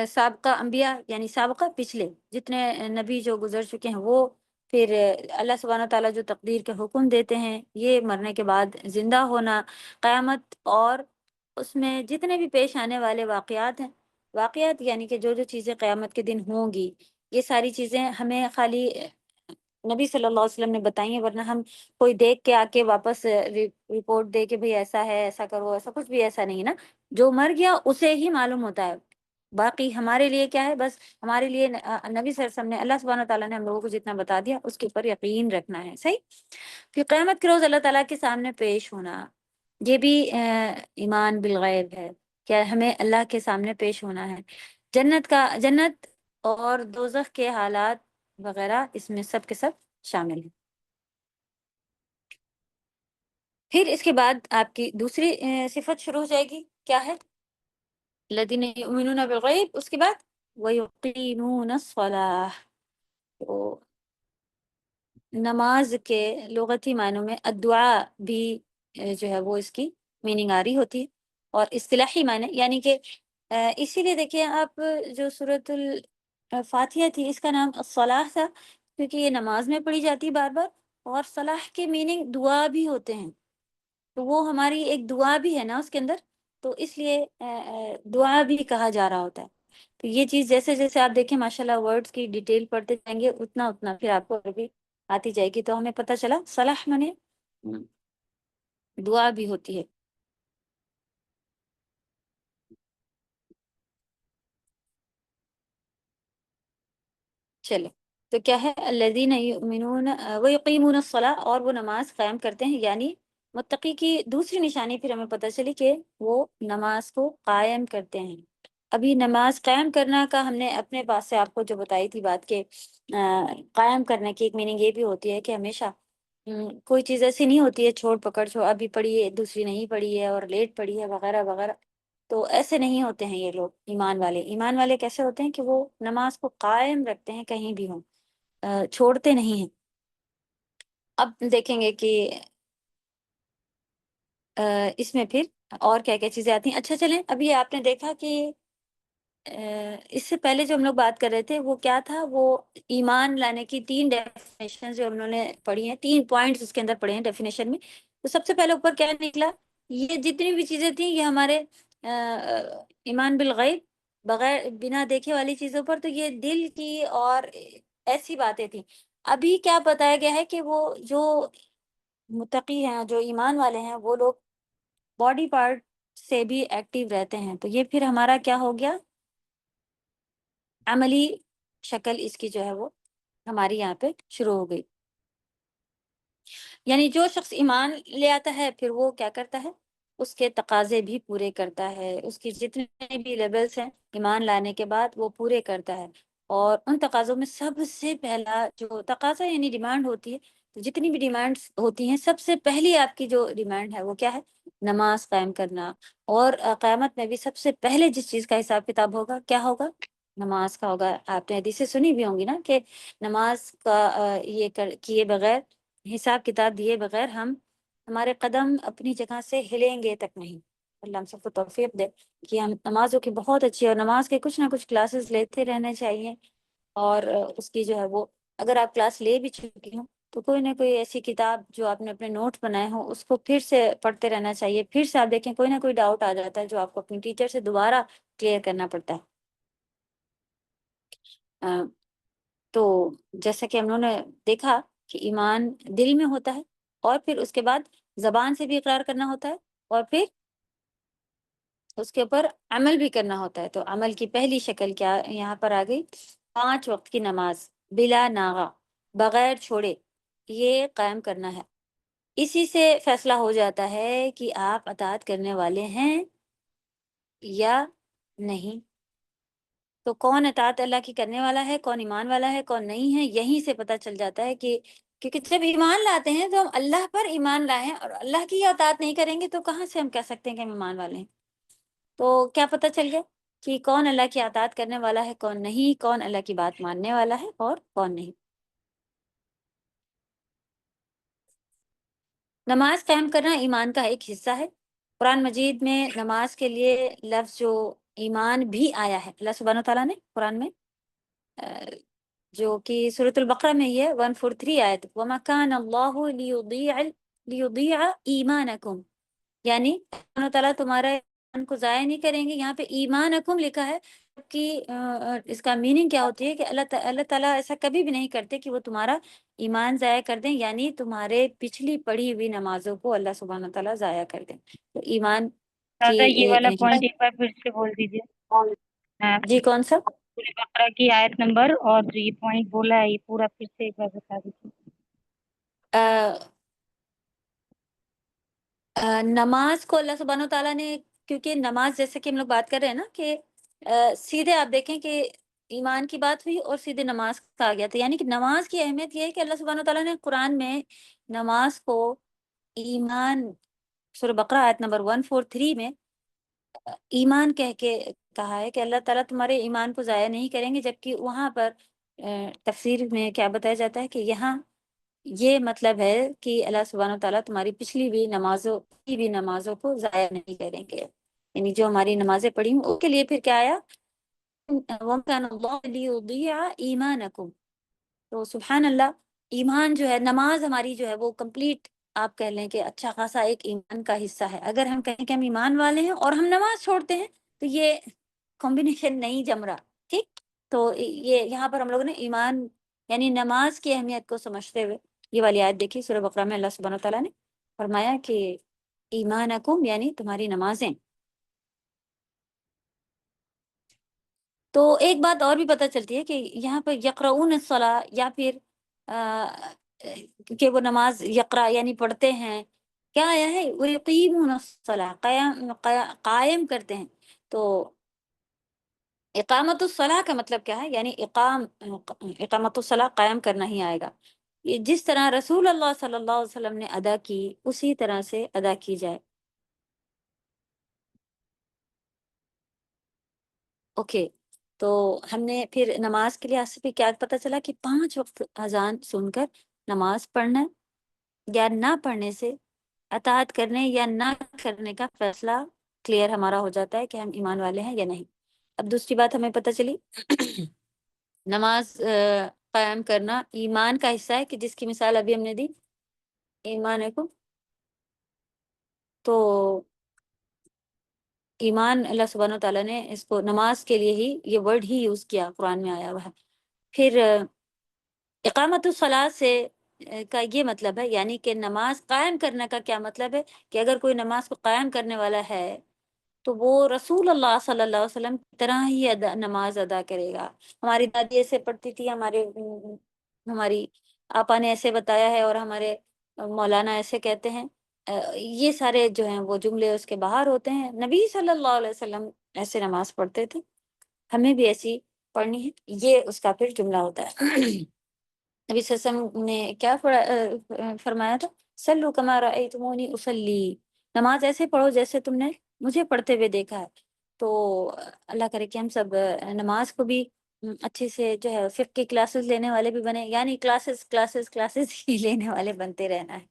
سابقہ انبیاء، یعنی سابقہ پچھلے جتنے نبی جو گزر چکے ہیں وہ، پھر اللہ سبحانہ تعالیٰ جو تقدیر کے حکم دیتے ہیں، یہ مرنے کے بعد زندہ ہونا، قیامت اور اس میں جتنے بھی پیش آنے والے واقعات ہیں، واقعات یعنی کہ جو جو چیزیں قیامت کے دن ہوں گی، یہ ساری چیزیں ہمیں خالی نبی صلی اللہ علیہ وسلم نے بتائی ہیں، ورنہ ہم کوئی دیکھ کے آ کے واپس رپورٹ دے کے بھئی ایسا ہے، ایسا کرو، ایسا کچھ بھی ایسا نہیں نا۔ جو مر گیا اسے ہی معلوم ہوتا ہے، باقی ہمارے لیے کیا ہے؟ بس ہمارے لیے نبی صلی اللہ علیہ وسلم نے، اللہ سبحانہ تعالیٰ نے ہم لوگوں کو جتنا بتا دیا اس کے اوپر یقین رکھنا ہے، صحیح؟ پھر قیامت کے روز اللہ تعالیٰ کے سامنے پیش ہونا، یہ بھی ایمان بالغیب ہے، کہ ہمیں اللہ کے سامنے پیش ہونا ہے۔ جنت اور دوزخ کے حالات وغیرہ اس میں سب کے سب شامل ہیں۔ پھر اس کے بعد آپ کی دوسری صفت شروع ہو جائے گی، کیا ہے؟ الذین یؤمنون بالغیب، اس کے بعد ویقیمون الصلاۃ۔ تو نماز کے لغتی معنوں میں الدعاء بھی جو ہے وہ اس کی میننگ آ رہی ہوتی ہے، اور اصطلاحی معنی یعنی کہ اسی لیے دیکھیں آپ، جو سورۃ الفاتحہ تھی اس کا نام الصلاح تھا، کیونکہ یہ نماز میں پڑھی جاتی ہے بار بار، اور صلاح کے میننگ دعا بھی ہوتے ہیں، تو وہ ہماری ایک دعا بھی ہے نا اس کے اندر، تو اس لیے دعا بھی کہا جا رہا ہوتا ہے۔ تو یہ چیز جیسے جیسے آپ دیکھیں ماشاءاللہ ورڈز کی ڈیٹیل پڑھتے جائیں گے، اتنا اتنا پھر آپ کو عربی آتی جائے گی، تو ہمیں پتہ چلا صلاح منے دعا بھی ہوتی ہے۔ چلے، تو کیا ہے؟ الذین یؤمنون ویقیمون الصلاۃ، اور وہ نماز قائم کرتے ہیں، یعنی متقی کی دوسری نشانی پھر ہمیں پتہ چلی کہ وہ نماز کو قائم کرتے ہیں۔ ابھی نماز قائم کرنا کا ہم نے اپنے پاس سے آپ کو جو بتائی تھی بات کہ قائم کرنے کی ایک میننگ یہ بھی ہوتی ہے کہ ہمیشہ کوئی چیز ایسی نہیں ہوتی ہے چھوڑ پکڑ چھوڑ، ابھی پڑھی ہے دوسری نہیں پڑھی ہے اور لیٹ پڑھی ہے وغیرہ وغیرہ، تو ایسے نہیں ہوتے ہیں یہ لوگ ایمان والے۔ ایمان والے کیسے ہوتے ہیں کہ وہ نماز کو قائم رکھتے ہیں، کہیں بھی ہوں، چھوڑتے نہیں ہیں۔ اب دیکھیں گے کہ اس میں پھر اور کیا کیا چیزیں آتی ہیں۔ اچھا چلیں، ابھی آپ نے دیکھا کہ اس سے پہلے جو ہم لوگ بات کر رہے تھے وہ کیا تھا؟ وہ ایمان لانے کی 3 ڈیفینیشن جو ہم لوگوں نے پڑھی ہیں، 3 پوائنٹس اس کے اندر پڑھے ہیں ڈیفینیشن میں۔ تو سب سے پہلے اوپر کیا نکلا؟ یہ جتنی بھی چیزیں تھیں یہ ہمارے ایمان بالغیب، بغیر بنا دیکھے والی چیزوں پر، تو یہ دل کی اور ایسی باتیں تھیں۔ ابھی کیا بتایا گیا ہے کہ وہ جو متقی ہیں، جو ایمان والے ہیں، وہ لوگ باڈی پارٹ سے بھی ایکٹیو رہتے ہیں، تو یہ پھر ہمارا کیا ہو گیا؟ عملی شکل اس کی جو ہے وہ ہماری یہاں پہ شروع ہو گئی۔ یعنی جو شخص ایمان لے آتا ہے پھر وہ کیا کرتا ہے؟ اس کے تقاضے بھی پورے کرتا ہے، اس کی جتنے بھی لیولز ہیں ایمان لانے کے بعد وہ پورے کرتا ہے، اور ان تقاضوں میں سب سے پہلا جو تقاضا یعنی ڈیمانڈ ہوتی ہے، تو جتنی بھی ڈیمانڈس ہوتی ہیں سب سے پہلی آپ کی جو ڈیمانڈ ہے وہ کیا ہے؟ نماز قائم کرنا۔ اور قیامت میں بھی سب سے پہلے جس چیز کا حساب کتاب ہوگا کیا ہوگا؟ نماز کا ہوگا۔ آپ نے حدیثیں سنی بھی ہوں گی نا کہ نماز کا یہ کیے بغیر، حساب کتاب دیے بغیر ہمارے قدم اپنی جگہ سے ہلیں گے تک نہیں۔ اللہ ہم سب کو توفیق دے کہ ہم نمازوں کی بہت اچھی، اور نماز کے کچھ نہ کچھ کلاسز لیتے رہنے چاہیے، اور اس کی جو ہے وہ اگر آپ کلاس لے بھی چکی ہوں تو کوئی نہ کوئی ایسی کتاب جو آپ نے اپنے نوٹ بنائے ہوں اس کو پھر سے پڑھتے رہنا چاہیے، پھر سے آپ دیکھیں کوئی نہ کوئی ڈاؤٹ آ جاتا ہے جو آپ کو اپنی ٹیچر سے دوبارہ کلیئر کرنا پڑتا ہے۔ تو جیسا کہ ہم لوگوں نے دیکھا کہ ایمان دل میں ہوتا ہے، اور پھر اس کے بعد زبان سے بھی اقرار کرنا ہوتا ہے، اور پھر اس کے اوپر عمل بھی کرنا ہوتا ہے۔ تو عمل کی پہلی شکل کیا یہاں پر آ گئی؟ 5 وقت کی نماز بلا ناغا، بغیر چھوڑے، یہ قائم کرنا ہے۔ اسی سے فیصلہ ہو جاتا ہے کہ آپ اطاعت کرنے والے ہیں یا نہیں۔ تو کون اطاعت اللہ کی کرنے والا ہے، کون ایمان والا ہے، کون نہیں ہے، یہیں سے پتہ چل جاتا ہے کہ کیونکہ جب ایمان لاتے ہیں تو ہم اللہ پر ایمان لائے ہیں، اور اللہ کی اطاعت نہیں کریں گے تو کہاں سے ہم کہہ سکتے ہیں کہ ہم ایمان والے ہیں؟ تو کیا پتہ چل گیا کہ کون اللہ کی اطاعت کرنے والا ہے، کون نہیں، کون اللہ کی بات ماننے والا ہے اور کون نہیں۔ نماز قائم کرنا ایمان کا ایک حصہ ہے۔ قرآن مجید میں نماز کے لیے لفظ جو ایمان بھی آیا ہے، اللہ سبحانہ تعالیٰ نے قرآن میں جو کہ سورۃ البقرہ میں یہ 143 آیت، وَمَا كَانَ اللَّهُ لِيُضِيعَ إِيمَانَكُمْ، یعنی اللہ تعالیٰ تمہارے ایمان کو ضائع نہیں کریں گے۔ یہاں پہ ایمانکم لکھا ہے، کہ اس کا میننگ کیا ہوتی ہے کہ اللہ تعالیٰ ایسا کبھی بھی نہیں کرتے کہ وہ تمہارا ایمان ضائع کر دیں، یعنی تمہارے پچھلی پڑھی ہوئی نمازوں کو اللہ سبحانہ تعالیٰ ضائع کر دیں۔ تو ایمان کی دادا یہ والا پوائنٹ ایک بار پھر سے بول دیجیے۔ جی کون سا؟ سورہ بقرہ کی آیت نمبر اور جو یہ پوائنٹ بولا ہے یہ پورا پھر سے ایک بار بتا دیجیے۔ نماز کو اللہ سبحانہ تعالیٰ نے، کیونکہ نماز جیسے کہ ہم لوگ بات کر رہے ہیں نا کہ سیدھے آپ دیکھیں کہ ایمان کی بات ہوئی اور سیدھے نماز کا آ گیا تھا. یعنی کہ نماز کی اہمیت یہ ہے کہ اللہ سبحانہ تعالیٰ نے قرآن میں نماز کو ایمان، سورہ بقرہ آیت نمبر 143 میں ایمان کہہ کے کہا ہے کہ اللہ تعالیٰ تمہارے ایمان کو ضائع نہیں کریں گے، جبکہ وہاں پر تفسیر میں کیا بتایا جاتا ہے کہ یہاں یہ مطلب ہے کہ اللہ سبحانہ تعالیٰ تمہاری پچھلی بھی نمازوں کو ضائع نہیں کریں گے. یعنی جو ہماری نمازیں پڑھی ہوں اس کے لیے پھر کیا آیا، وَمَا كَانَ اللَّهُ لِيُضِيعَ إِيمَانَكُمْ. تو سبحان اللہ، ایمان جو ہے، نماز ہماری جو ہے وہ کمپلیٹ، آپ کہہ لیں کہ اچھا خاصا ایک ایمان کا حصہ ہے. اگر ہم کہیں کہ ہم ایمان والے ہیں اور ہم نماز چھوڑتے ہیں تو یہ کمبینیشن نہیں جم رہا. ٹھیک، تو یہ یہاں پر ہم لوگوں نے ایمان یعنی نماز کی اہمیت کو سمجھتے ہوئے یہ والی آیت دیکھی سورہ بقرہ میں. اللہ سبحانہ تعالیٰ نے فرمایا کہ ایمانکم یعنی تمہاری نمازیں. تو ایک بات اور بھی پتہ چلتی ہے کہ یہاں پر یقرؤون الصلاۃ یا پھر کہ وہ نماز یقرا یعنی پڑھتے ہیں، کیا آیا ہے، وَيُقِيمُونَ الصَّلَاةَ قائم کرتے ہیں. تو اقامت الصلاح کا مطلب کیا ہے، یعنی اقامت الصلاح قائم کرنا ہی آئے گا. یہ جس طرح رسول اللہ صلی اللہ علیہ وسلم نے ادا کی اسی طرح سے ادا کی جائے. اوکے، تو ہم نے پھر نماز کے لحاظ سے بھی کیا پتہ چلا کہ 5 وقت اذان سن کر نماز پڑھنا یا نہ پڑھنے سے اطاعت کرنے یا نہ کرنے کا فیصلہ کلیئر ہمارا ہو جاتا ہے کہ ہم ایمان والے ہیں یا نہیں. اب دوسری بات ہمیں پتہ چلی نماز قائم کرنا ایمان کا حصہ ہے، کہ جس کی مثال ابھی ہم نے دی ایمان کو. تو ایمان اللہ سبحانہ تعالیٰ نے اس کو نماز کے لیے ہی یہ ورڈ ہی یوز کیا، قرآن میں آیا ہوا ہے. پھر اقامت الصلاۃ سے کا یہ مطلب ہے، یعنی کہ نماز قائم کرنے کا کیا مطلب ہے کہ اگر کوئی نماز کو قائم کرنے والا ہے تو وہ رسول اللہ صلی اللہ علیہ وسلم کی طرح ہی نماز ادا کرے گا. ہماری دادی ایسے پڑھتی تھی، ہماری آپا نے ایسے بتایا ہے، اور ہمارے مولانا ایسے کہتے ہیں. یہ سارے جو ہیں وہ جملے اس کے باہر ہوتے ہیں. نبی صلی اللہ علیہ وسلم ایسے نماز پڑھتے تھے، ہمیں بھی ایسی پڑھنی ہے، یہ اس کا پھر جملہ ہوتا ہے. نبی صلی اللہ علیہ وسلم نے کیا فرمایا تھا، صلو کما رأیتمونی اصلی، نماز ایسے پڑھو جیسے تم نے مجھے پڑھتے ہوئے دیکھا ہے. تو اللہ کرے کہ ہم سب نماز کو بھی اچھے سے جو ہے فقہ کی کلاسز لینے والے بھی بنے، یعنی کلاسز ہی لینے والے بنتے رہنا ہے.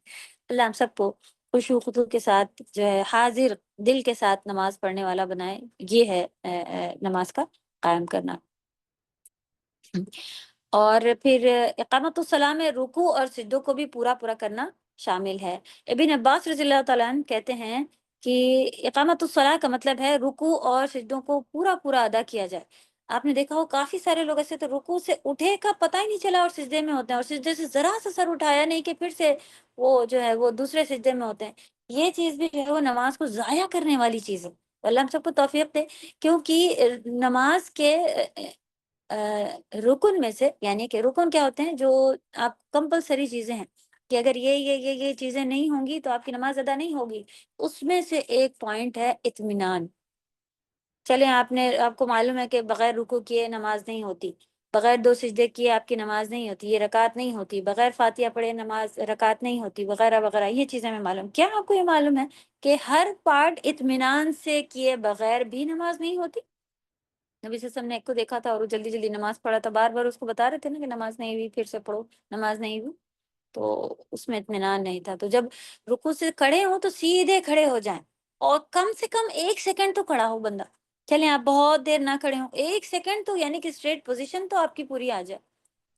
اللہ ہم سب کو خشوع و خضوع کے ساتھ جو ہے حاضر دل کے ساتھ نماز پڑھنے والا بنائے. یہ ہے نماز کا قائم کرنا. اور پھر اقامت الصلاۃ میں رکوع اور سجدوں کو بھی پورا کرنا شامل ہے. ابن عباس رضی اللہ تعالیٰ عنہ کہتے ہیں کہ اقامت الصلاۃ کا مطلب ہے رکوع اور سجدوں کو پورا ادا کیا جائے. آپ نے دیکھا ہو کافی سارے لوگ ایسے تو رکوع سے اٹھے کا پتہ ہی نہیں چلا اور سجدے میں ہوتے ہیں، اور سجدے سے ذرا سا سر اٹھایا نہیں کہ پھر سے وہ جو ہے وہ دوسرے سجدے میں ہوتے ہیں. یہ چیز بھی جو ہے وہ نماز کو ضائع کرنے والی چیز ہے. اللہ ہم سب کو توفیق دے، کیونکہ نماز کے رکن میں سے، یعنی کہ رکن کیا ہوتے ہیں، جو آپ کمپلسری چیزیں ہیں کہ اگر یہ چیزیں نہیں ہوں گی تو آپ کی نماز ادا نہیں ہوگی. اس میں سے ایک پوائنٹ ہے اطمینان. چلیں آپ کو معلوم ہے کہ بغیر رکوع کیے نماز نہیں ہوتی، بغیر 2 سجدے کیے آپ کی نماز نہیں ہوتی، یہ رکعت نہیں ہوتی، بغیر فاتحہ پڑھے نماز رکعت نہیں ہوتی، وغیرہ وغیرہ. یہ چیزیں ہمیں معلوم. کیا آپ کو یہ معلوم ہے کہ ہر پارٹ اطمینان سے کیے بغیر بھی نماز نہیں ہوتی؟ نبی صلی اللہ علیہ وسلم نے ایک کو دیکھا تھا اور وہ جلدی نماز پڑھا تھا، بار اس کو بتا رہے تھے نا کہ نماز نہیں ہوئی، پھر سے پڑھو، نماز نہیں ہوئی. تو اس میں اطمینان نہیں تھا. تو جب رکوع سے کھڑے ہوں تو سیدھے کھڑے ہو جائیں، اور کم سے کم 1 سیکنڈ تو کھڑا ہو بندہ. چلیں آپ بہت دیر نہ کھڑے ہوں، 1 سیکنڈ تو یعنی کہ اسٹریٹ پوزیشن تو آپ کی پوری آ جائے.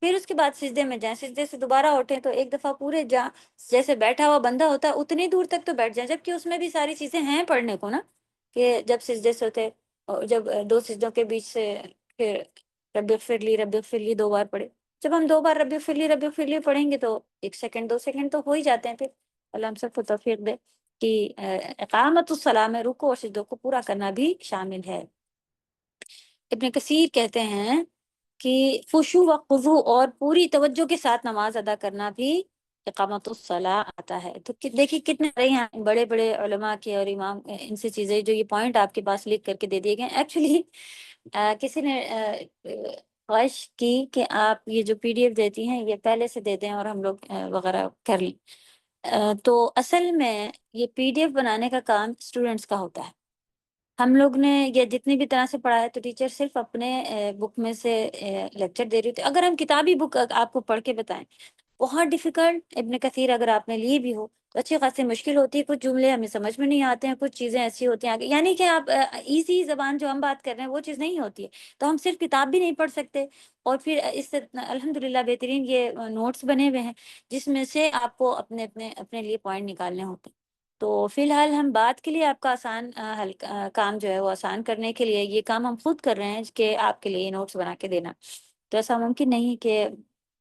پھر اس کے بعد سجدے میں جائیں، سجدے سے دوبارہ اٹھیں تو ایک دفعہ پورے جیسے بیٹھا ہوا بندہ ہوتا ہے اتنی دور تک تو بیٹھ جائیں، جبکہ اس میں بھی ساری چیزیں ہیں پڑھنے کو نا، کہ جب سجدے سے ہوتے اور جب 2 سجدوں کے بیچ سے پھر رب اغفر لی 2 بار پڑھے. جب ہم 2 بار رب اغفر لی پڑھیں گے تو 1 سیکنڈ 2 سیکنڈ تو ہو ہی جاتے ہیں. پھر اللہ ہم سب کو توفیق دے کہ اقامت الصلاۃ میں رکوع اور سجدوں کو پورا کرنا بھی شامل ہے. ابن کثیر کہتے ہیں کہ خشوع و خضوع اور پوری توجہ کے ساتھ نماز ادا کرنا بھی اقامت الصلاۃ آتا ہے. تو دیکھیے کتنے بڑے بڑے علماء کے اور امام ان سے چیزیں جو یہ پوائنٹ آپ کے پاس لکھ کر کے دے دیے گئے. ایکچولی کسی نے خواہش کی کہ آپ یہ جو PDF دیتی ہیں یہ پہلے سے دے دیں اور ہم لوگ وغیرہ کر لیں۔ تو اصل میں یہ PDF بنانے کا کام اسٹوڈنٹس کا ہوتا ہے۔ ہم لوگ نے یہ جتنی بھی طرح سے پڑھا ہے تو ٹیچر صرف اپنے بک میں سے لیکچر دے رہی ہوتی۔ اگر ہم کتابی بک آپ کو پڑھ کے بتائیں، بہت ڈیفیکلٹ، ابن کثیر اگر آپ نے لی بھی ہو تو اچھی خاصی مشکل ہوتی ہے، کچھ جملے ہمیں سمجھ میں نہیں آتے ہیں، کچھ چیزیں ایسی ہوتی ہیں آگے، یعنی کہ آپ ایزی زبان جو ہم بات کر رہے ہیں وہ چیز نہیں ہوتی ہے، تو ہم صرف کتاب بھی نہیں پڑھ سکتے۔ اور پھر اس سے الحمدللہ بہترین یہ نوٹس بنے ہوئے ہیں جس میں سے آپ کو اپنے اپنے اپنے لیے پوائنٹ نکالنے ہوتے ہیں۔ تو فی الحال ہم بات کے لیے آپ کا آسان کام جو ہے وہ آسان کرنے کے لیے یہ کام ہم خود کر رہے ہیں کہ آپ کے لیے نوٹس بنا کے دینا۔ تو ایسا ممکن نہیں کہ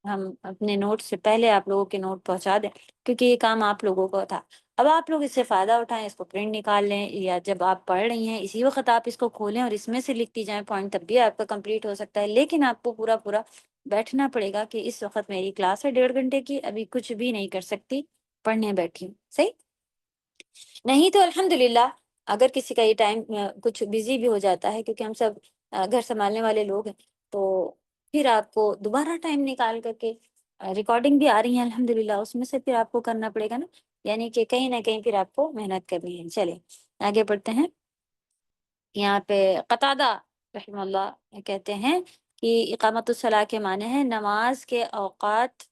ہم اپنے نوٹ سے پہلے آپ لوگوں کے نوٹ پہنچا دیں، کیونکہ یہ کام آپ لوگوں کا تھا۔ اب آپ لوگ اس سے فائدہ اٹھائیں، اس کو پرنٹ نکال لیں، یا جب آپ پڑھ رہی ہیں اسی وقت آپ اس کو کھولیں اور اس میں سے لکھتی جائیں پوائنٹ، تب بھی آپ کا کمپلیٹ ہو سکتا ہے۔ لیکن آپ کو پورا پورا بیٹھنا پڑے گا کہ اس وقت میری کلاس ہے 1.5 گھنٹے کی، ابھی کچھ بھی نہیں کر سکتی، پڑھنے بیٹھی ہوں، صحیح؟ نہیں تو الحمدللہ اگر کسی کا یہ ٹائم کچھ بزی بھی ہو جاتا ہے، کیونکہ ہم سب گھر سنبھالنے والے لوگ ہیں، تو پھر آپ کو دوبارہ ٹائم نکال کر کے ریکارڈنگ بھی آ رہی ہیں الحمدللہ، اس میں سے پھر آپ کو کرنا پڑے گا نا، یعنی کہ کہیں نہ کہیں پھر آپ کو محنت کرنی ہے۔ چلے آگے بڑھتے ہیں۔ یہاں پہ قتادہ رحمہ اللہ کہتے ہیں کہ اقامت الصلاح کے معنی ہے نماز کے اوقات،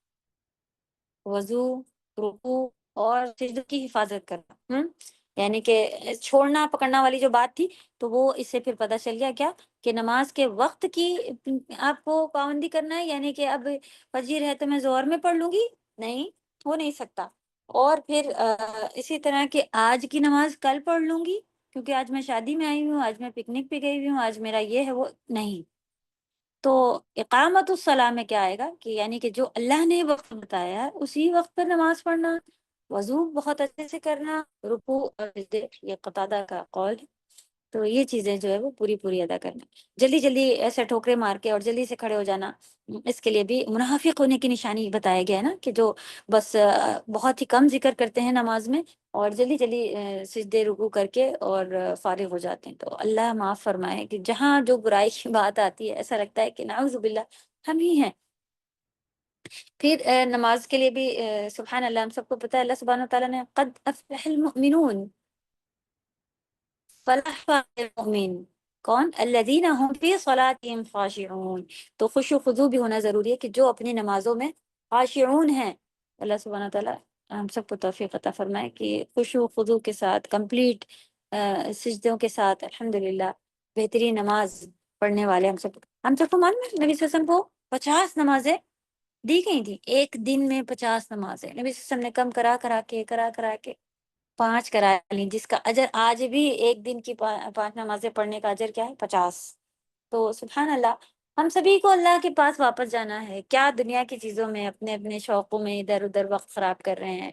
وضو، رکوع اور سجدوں کی حفاظت کرنا۔ یعنی کہ چھوڑنا پکڑنا والی جو بات تھی، تو وہ اس سے پھر پتہ چل گیا کیا کہ نماز کے وقت کی آپ کو پابندی کرنا ہے، یعنی کہ اب فجر ہے تو میں ظہر میں پڑھ لوں گی، نہیں، ہو نہیں سکتا۔ اور پھر اسی طرح کہ آج کی نماز کل پڑھ لوں گی کیونکہ آج میں شادی میں آئی ہوں، آج میں پکنک پہ گئی ہوئی ہوں، آج میرا یہ ہے وہ نہیں۔ تو اقامت الصلاح میں کیا آئے گا کہ یعنی کہ جو اللہ نے وقت بتایا ہے اسی وقت پر نماز پڑھنا، وضو بہت اچھے سے کرنا، رکوع اور سجدے، یہ قتادہ کا قول ہے۔ تو یہ چیزیں جو ہے وہ پوری پوری ادا کرنا، جلدی جلدی ایسے ٹھوکرے مار کے اور جلدی سے کھڑے ہو جانا، اس کے لیے بھی منافق ہونے کی نشانی بتایا گیا ہے نا، کہ جو بس بہت ہی کم ذکر کرتے ہیں نماز میں اور جلدی جلدی سجدے رکوع کر کے اور فارغ ہو جاتے ہیں۔ تو اللہ معاف فرمائے کہ جہاں جو برائی کی بات آتی ہے ایسا لگتا ہے کہ نعوذ باللہ ہم ہی ہیں۔ پھر نماز کے لیے بھی سبحان اللہ، ہم سب کو پتہ ہے اللہ سبحانہ وتعالیٰ نے قد افلح المؤمنون، فلاح پائے مومن کون؟ الذین هم فی صلاتهم خاشعون۔ تو خشوع و خضوع بھی ہونا ضروری ہے کہ جو اپنی نمازوں میں خاشعون ہیں۔ اللہ سبحانہ تعالیٰ ہم سب کو توفیق عطا فرمائے کہ خشوع و خضوع کے ساتھ کمپلیٹ سجدوں کے ساتھ الحمدللہ بہترین نماز پڑھنے والے ہم سب کو معلوم ہے نبی صلی اللہ علیہ وسلم کو 50 نمازیں دی گئی تھی، ایک دن میں 50 نمازیں نبی صلی اللہ علیہ وسلم نے کم کرا کے 5 کرا لی، جس کا اجر آج بھی ایک دن کی 5 نمازیں پڑھنے کا اجر کیا ہے؟ 50۔ تو سبحان اللہ، ہم سبھی کو اللہ کے پاس واپس جانا ہے، کیا دنیا کی چیزوں میں اپنے اپنے شوقوں میں ادھر ادھر وقت خراب کر رہے ہیں؟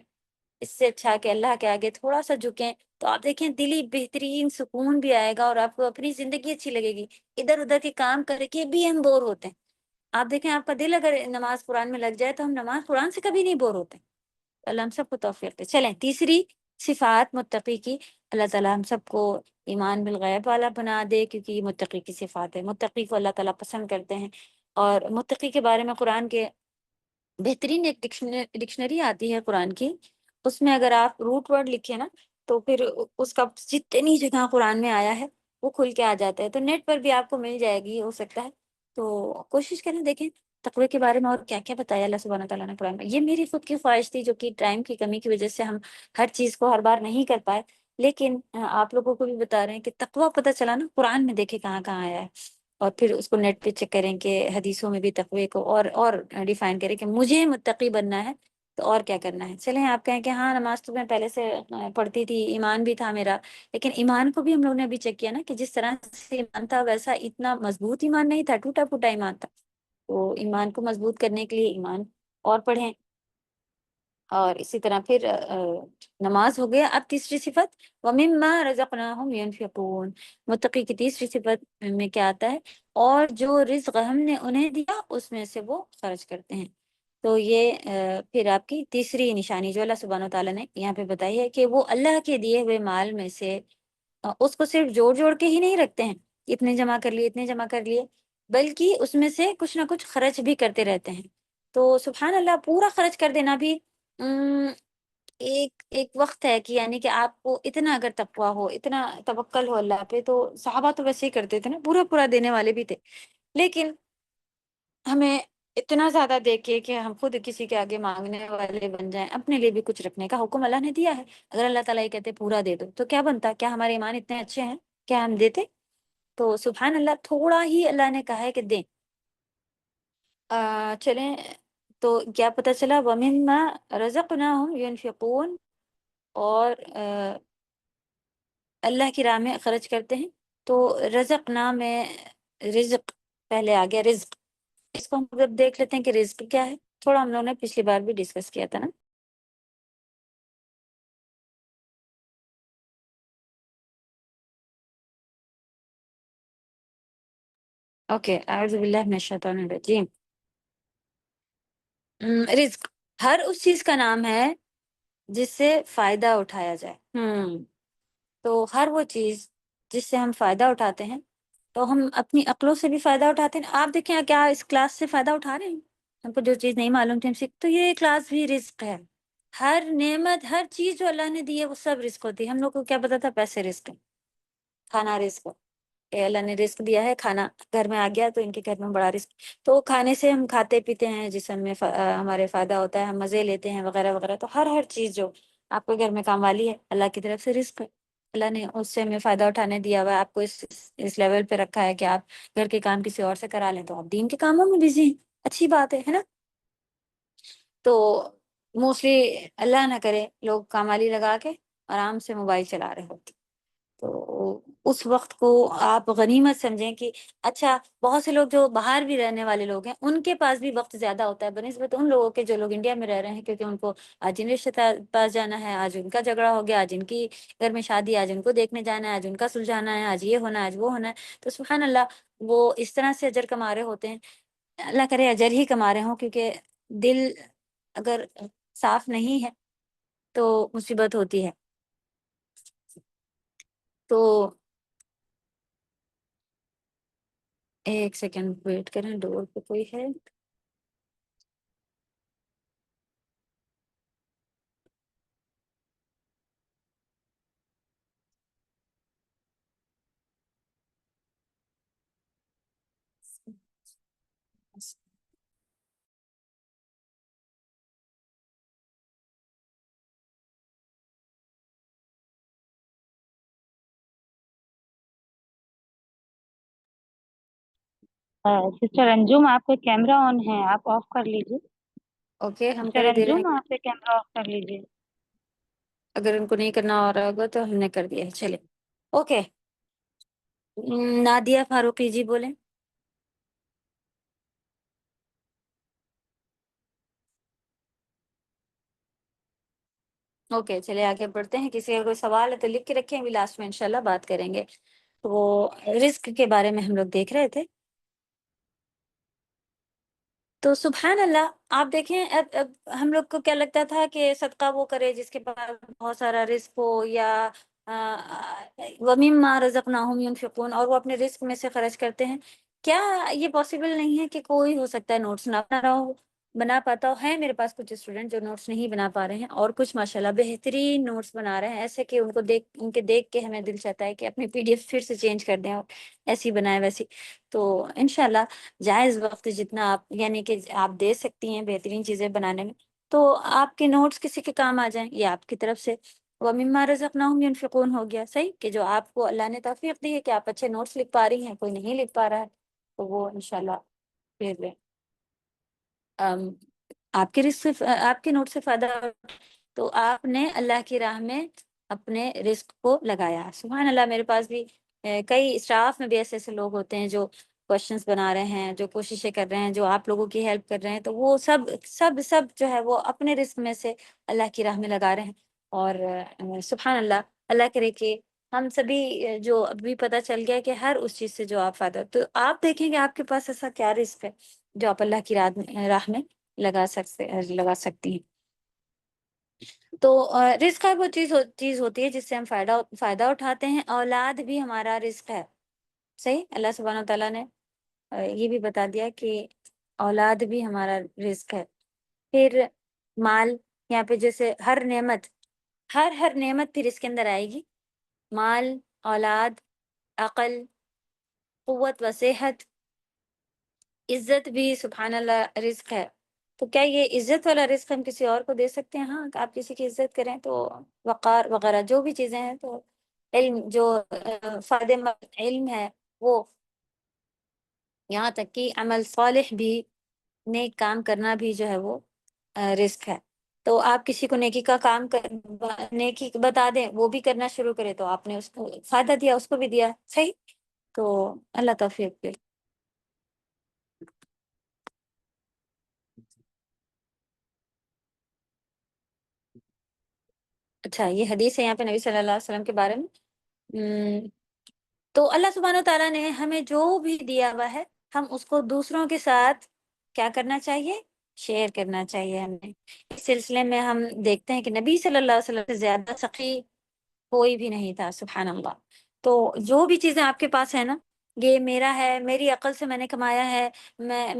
اس سے اچھا کہ اللہ کے آگے تھوڑا سا جھکیں تو آپ دیکھیں دلی بہترین سکون بھی آئے گا اور آپ کو اپنی زندگی اچھی لگے گی۔ ادھر ادھر کے کام کر کے بھی ہم بور ہوتے ہیں۔ آپ دیکھیں آپ کا دل اگر نماز قرآن میں لگ جائے تو ہم نماز قرآن سے کبھی نہیں بور ہوتے۔ اللہ ہم سب کو توفیق دے۔ چلیں تیسری صفات متقی کی، اللہ تعالیٰ ہم سب کو ایمان بالغیب والا بنا دے، کیونکہ یہ متقی کی صفات ہے، متقی کو اللہ تعالیٰ پسند کرتے ہیں۔ اور متقی کے بارے میں قرآن کے بہترین ایک ڈکشنری آتی ہے قرآن کی، اس میں اگر آپ روٹ ورڈ لکھیں نا تو پھر اس کا جتنی جگہ قرآن میں آیا ہے وہ کھل کے آ جاتا ہے، تو نیٹ پر بھی آپ کو مل جائے گی ہو سکتا ہے، تو کوشش کریں دیکھیں تقوی کے بارے میں اور کیا کیا بتایا اللہ سبحانہ تعالیٰ نے قرآن میں۔ یہ میری خود کی خواہش تھی جو کہ ٹائم کی کمی کی وجہ سے ہم ہر چیز کو ہر بار نہیں کر پائے، لیکن آپ لوگوں کو بھی بتا رہے ہیں کہ تقوی پتہ چلا نا قرآن میں دیکھے کہاں کہاں آیا ہے، اور پھر اس کو نیٹ پہ چیک کریں کہ حدیثوں میں بھی تقوی کو اور ڈیفائن کریں کہ مجھے متقی بننا ہے تو اور کیا کرنا ہے۔ چلیں آپ کہیں کہ ہاں نماز تو میں پہلے سے پڑھتی تھی، ایمان بھی تھا میرا، لیکن ایمان کو بھی ہم لوگوں نے ابھی چیک کیا نا کہ جس طرح سے ایمان تھا ویسا اتنا مضبوط ایمان نہیں تھا، ٹوٹا پھوٹا ایمان تھا۔ تو ایمان کو مضبوط کرنے کے لیے ایمان اور پڑھیں، اور اسی طرح پھر نماز ہو گیا۔ اب تیسری صفت وَمِمَّا رَزَقْنَاهُمْ يُنْفِقُونَ، متقی کی تیسری صفت میں کیا آتا ہے؟ اور جو رزق ہم نے انہیں دیا اس میں سے وہ خرچ کرتے ہیں۔ تو یہ پھر آپ کی تیسری نشانی جو اللہ سبحانہ وتعالیٰ نے یہاں پہ بتائی ہے کہ وہ اللہ کے دیے ہوئے مال میں سے اس کو صرف جوڑ جوڑ کے ہی نہیں رکھتے ہیں، اتنے جمع کر لیے اتنے جمع کر لیے، بلکہ اس میں سے کچھ نہ کچھ خرچ بھی کرتے رہتے ہیں. تو سبحان اللہ، پورا خرچ کر دینا بھی ایک وقت ہے کہ یعنی کہ آپ کو اتنا اگر تقویٰ ہو، اتنا توکل ہو اللہ پہ، تو صحابہ تو ویسے ہی کرتے تھے نا، پورا پورا دینے والے بھی تھے. لیکن ہمیں اتنا زیادہ دیکھے کہ ہم خود کسی کے آگے مانگنے والے بن جائیں. اپنے لیے بھی کچھ رکھنے کا حکم اللہ نے دیا ہے. اگر اللہ تعالیٰ یہ کہتے پورا دے دو تو کیا بنتا؟ کیا ہمارے ایمان اتنے اچھے ہیں کیا ہم دیتے؟ تو سبحان اللہ، تھوڑا ہی اللہ نے کہا ہے کہ دیں. چلیں، تو کیا پتہ چلا؟ وَمِمَّا رَزَقْنَاهُمْ يُنْفِقُونَ، اور اللہ کی راہ میں خرچ کرتے ہیں. تو رزقنا میں رزق پہلے آ گیا، رزق. اس کو ہم جب دیکھ لیتے ہیں کہ رزق کیا ہے، تھوڑا ہم لوگوں نے پچھلی بار بھی ڈسکس کیا تھا نا. اوکے، اعوذ باللہ من الشیطان الرجیم. رزق ہر اس چیز کا نام ہے جس سے فائدہ اٹھایا جائے. تو ہر وہ چیز جس سے ہم فائدہ اٹھاتے ہیں، تو ہم اپنی عقلوں سے بھی فائدہ اٹھاتے ہیں. آپ دیکھیں کیا اس کلاس سے فائدہ اٹھا رہے ہیں؟ ہم کو جو چیز نہیں معلوم تھی ہم سیکھ، تو یہ کلاس بھی رزق ہے. ہر نعمت، ہر چیز جو اللہ نے دی ہے وہ سب رزق ہوتی ہے. ہم لوگ کو کیا پتا تھا پیسے رزق ہے، کھانا رزق ہے، کہ اللہ نے رزق دیا ہے، کھانا گھر میں آ گیا تو ان کے گھر میں بڑا رزق. تو کھانے سے ہم کھاتے پیتے ہیں، جسم میں ہمارے فائدہ ہوتا ہے، ہم مزے لیتے ہیں وغیرہ وغیرہ. تو ہر چیز جو آپ کے گھر میں کام والی ہے اللہ کی طرف سے رزق ہے. اللہ نے اس سے ہمیں فائدہ اٹھانے دیا ہوا ہے. آپ کو اس لیول پہ رکھا ہے کہ آپ گھر کے کام کسی اور سے کرا لیں تو آپ دین کے کاموں میں بزی ہیں. اچھی بات ہے نا. تو موسٹلی اللہ نہ کرے لوگ کام والی لگا کے آرام سے موبائل چلا رہے ہوتے، تو اس وقت کو آپ غنیمت سمجھیں. کہ اچھا، بہت سے لوگ جو باہر بھی رہنے والے لوگ ہیں ان کے پاس بھی وقت زیادہ ہوتا ہے بنسبت ان لوگوں کے جو لوگ انڈیا میں رہ رہے ہیں، کیونکہ ان کو آج ان رشتے پاس جانا ہے، آج ان کا جھگڑا ہو گیا، آج ان کی گھر میں شادی، آج ان کو دیکھنے جانا ہے، آج ان کا سلجھانا ہے، آج یہ ہونا ہے، آج وہ ہونا ہے. تو سبحان اللہ، وہ اس طرح سے اجر کما رہے ہوتے ہیں. اللہ کرے اجر ہی کما رہے ہوں، کیونکہ دل اگر صاف نہیں ہے تو مصیبت ہوتی ہے. تو ایک سیکنڈ ویٹ کریں، ڈور پہ کوئی ہے؟ سسٹر انجم، آپ کا کیمرہ آن ہے، آپ آف کر لیجیے. اوکے، ہم سسٹر کر دے رہے انجم، ہیں. آپ کا کیمرہ آف کر لیجیے. اگر ان کو نہیں کرنا ہو رہا ہوگا تو ہم نے کر دیا ہے. چلے، اوکے. نادیہ فاروقی جی بولیں. اوکے، چلے آگے بڑھتے ہیں. کسی کا کوئی سوال ہے تو لکھ کے رکھیں، ابھی لاسٹ میں انشاءاللہ بات کریں گے. تو رزق کے بارے میں ہم لوگ دیکھ رہے تھے. تو سبحان اللہ، آپ دیکھیں، اب ہم لوگ کو کیا لگتا تھا کہ صدقہ وہ کرے جس کے پاس بہت سارا رزق ہو، یا وَمِمَّا رَزَقْنَاهُمْ يُنْفِقُونَ، اور وہ اپنے رزق میں سے خرچ کرتے ہیں. کیا یہ پاسبل نہیں ہے کہ کوئی ہو سکتا ہے نوٹس نہ بنا رہا ہو، بنا پاتا ہو؟ ہے میرے پاس کچھ اسٹوڈنٹ جو نوٹس نہیں بنا پا رہے ہیں، اور کچھ ماشاءاللہ بہترین نوٹس بنا رہے ہیں، ایسے کہ ان کے دیکھ کے ہمیں دل چاہتا ہے کہ اپنی پی ڈی ایف پھر سے چینج کر دیں اور ایسی بنائیں ویسی. تو انشاءاللہ جائز وقت جتنا آپ یعنی کہ آپ دے سکتی ہیں بہترین چیزیں بنانے میں، تو آپ کے نوٹس کسی کے کام آ جائیں. یہ آپ کی طرف سے وَمِمَّا رَزَقْنَاهُمْ يُنْفِقُونَ ہو گیا صحیح، کہ جو آپ کو اللہ نے توفیق دی ہے کہ آپ اچھے نوٹس لکھ پا رہی ہیں، کوئی نہیں لکھ پا رہا ہے تو وہ انشاءاللہ پھر آپ کے رزق سے آپ کے نوٹ سے فائدہ. تو آپ نے اللہ کی راہ میں اپنے رزق کو لگایا. سبحان اللہ، میرے پاس بھی کئی اسٹاف میں بھی ایسے لوگ ہوتے ہیں جو کوشچنس بنا رہے ہیں، جو کوششیں کر رہے ہیں، جو آپ لوگوں کی ہیلپ کر رہے ہیں. تو وہ سب جو ہے وہ اپنے رزق میں سے اللہ کی راہ میں لگا رہے ہیں. اور سبحان اللہ، اللہ کرے کہ ہم سبھی جو ابھی پتہ چل گیا کہ ہر اس چیز سے جو آپ فائدہ، تو آپ دیکھیں کہ آپ کے پاس ایسا کیا رزق ہے جو آپ اللہ کی راہ میں لگا سکتی ہیں. تو رزق وہ چیز ہوتی ہے جس سے ہم فائدہ اٹھاتے ہیں. اولاد بھی ہمارا رزق ہے. صحیح، اللہ سبحانہ تعالیٰ نے یہ بھی بتا دیا کہ اولاد بھی ہمارا رزق ہے. پھر مال، یہاں پہ جیسے ہر نعمت، ہر نعمت پھر اس کے اندر آئے گی. مال، اولاد، عقل، قوت و صحت، عزت بھی سبحان اللہ رزق ہے. تو کیا یہ عزت والا رزق ہم کسی اور کو دے سکتے ہیں؟ ہاں، کہ آپ کسی کی عزت کریں تو وقار وغیرہ جو بھی چیزیں ہیں. تو علم جو فائدے مند علم ہے وہ، یہاں تک کہ عمل صالح بھی، نیک کام کرنا بھی جو ہے وہ رزق ہے. تو آپ کسی کو نیکی کا کام نیکی بتا دیں، وہ بھی کرنا شروع کرے، تو آپ نے اس کو فائدہ دیا، اس کو بھی دیا. صحیح. تو اللہ توفیق دے. اچھا، یہ حدیث ہے یہاں پہ نبی صلی اللہ علیہ وسلم کے بارے میں. تو اللہ سبحانہ تعالیٰ نے ہمیں جو بھی دیا ہوا ہے، ہم اس کو دوسروں کے ساتھ کیا کرنا چاہیے؟ شیئر کرنا چاہیے ہمیں. اس سلسلے میں ہم دیکھتے ہیں کہ نبی صلی اللہ علیہ وسلم سے زیادہ سخی کوئی بھی نہیں تھا، سبحان اللہ. تو جو بھی چیزیں آپ کے پاس ہے نا، یہ میرا ہے، میری عقل سے میں نے کمایا ہے، میں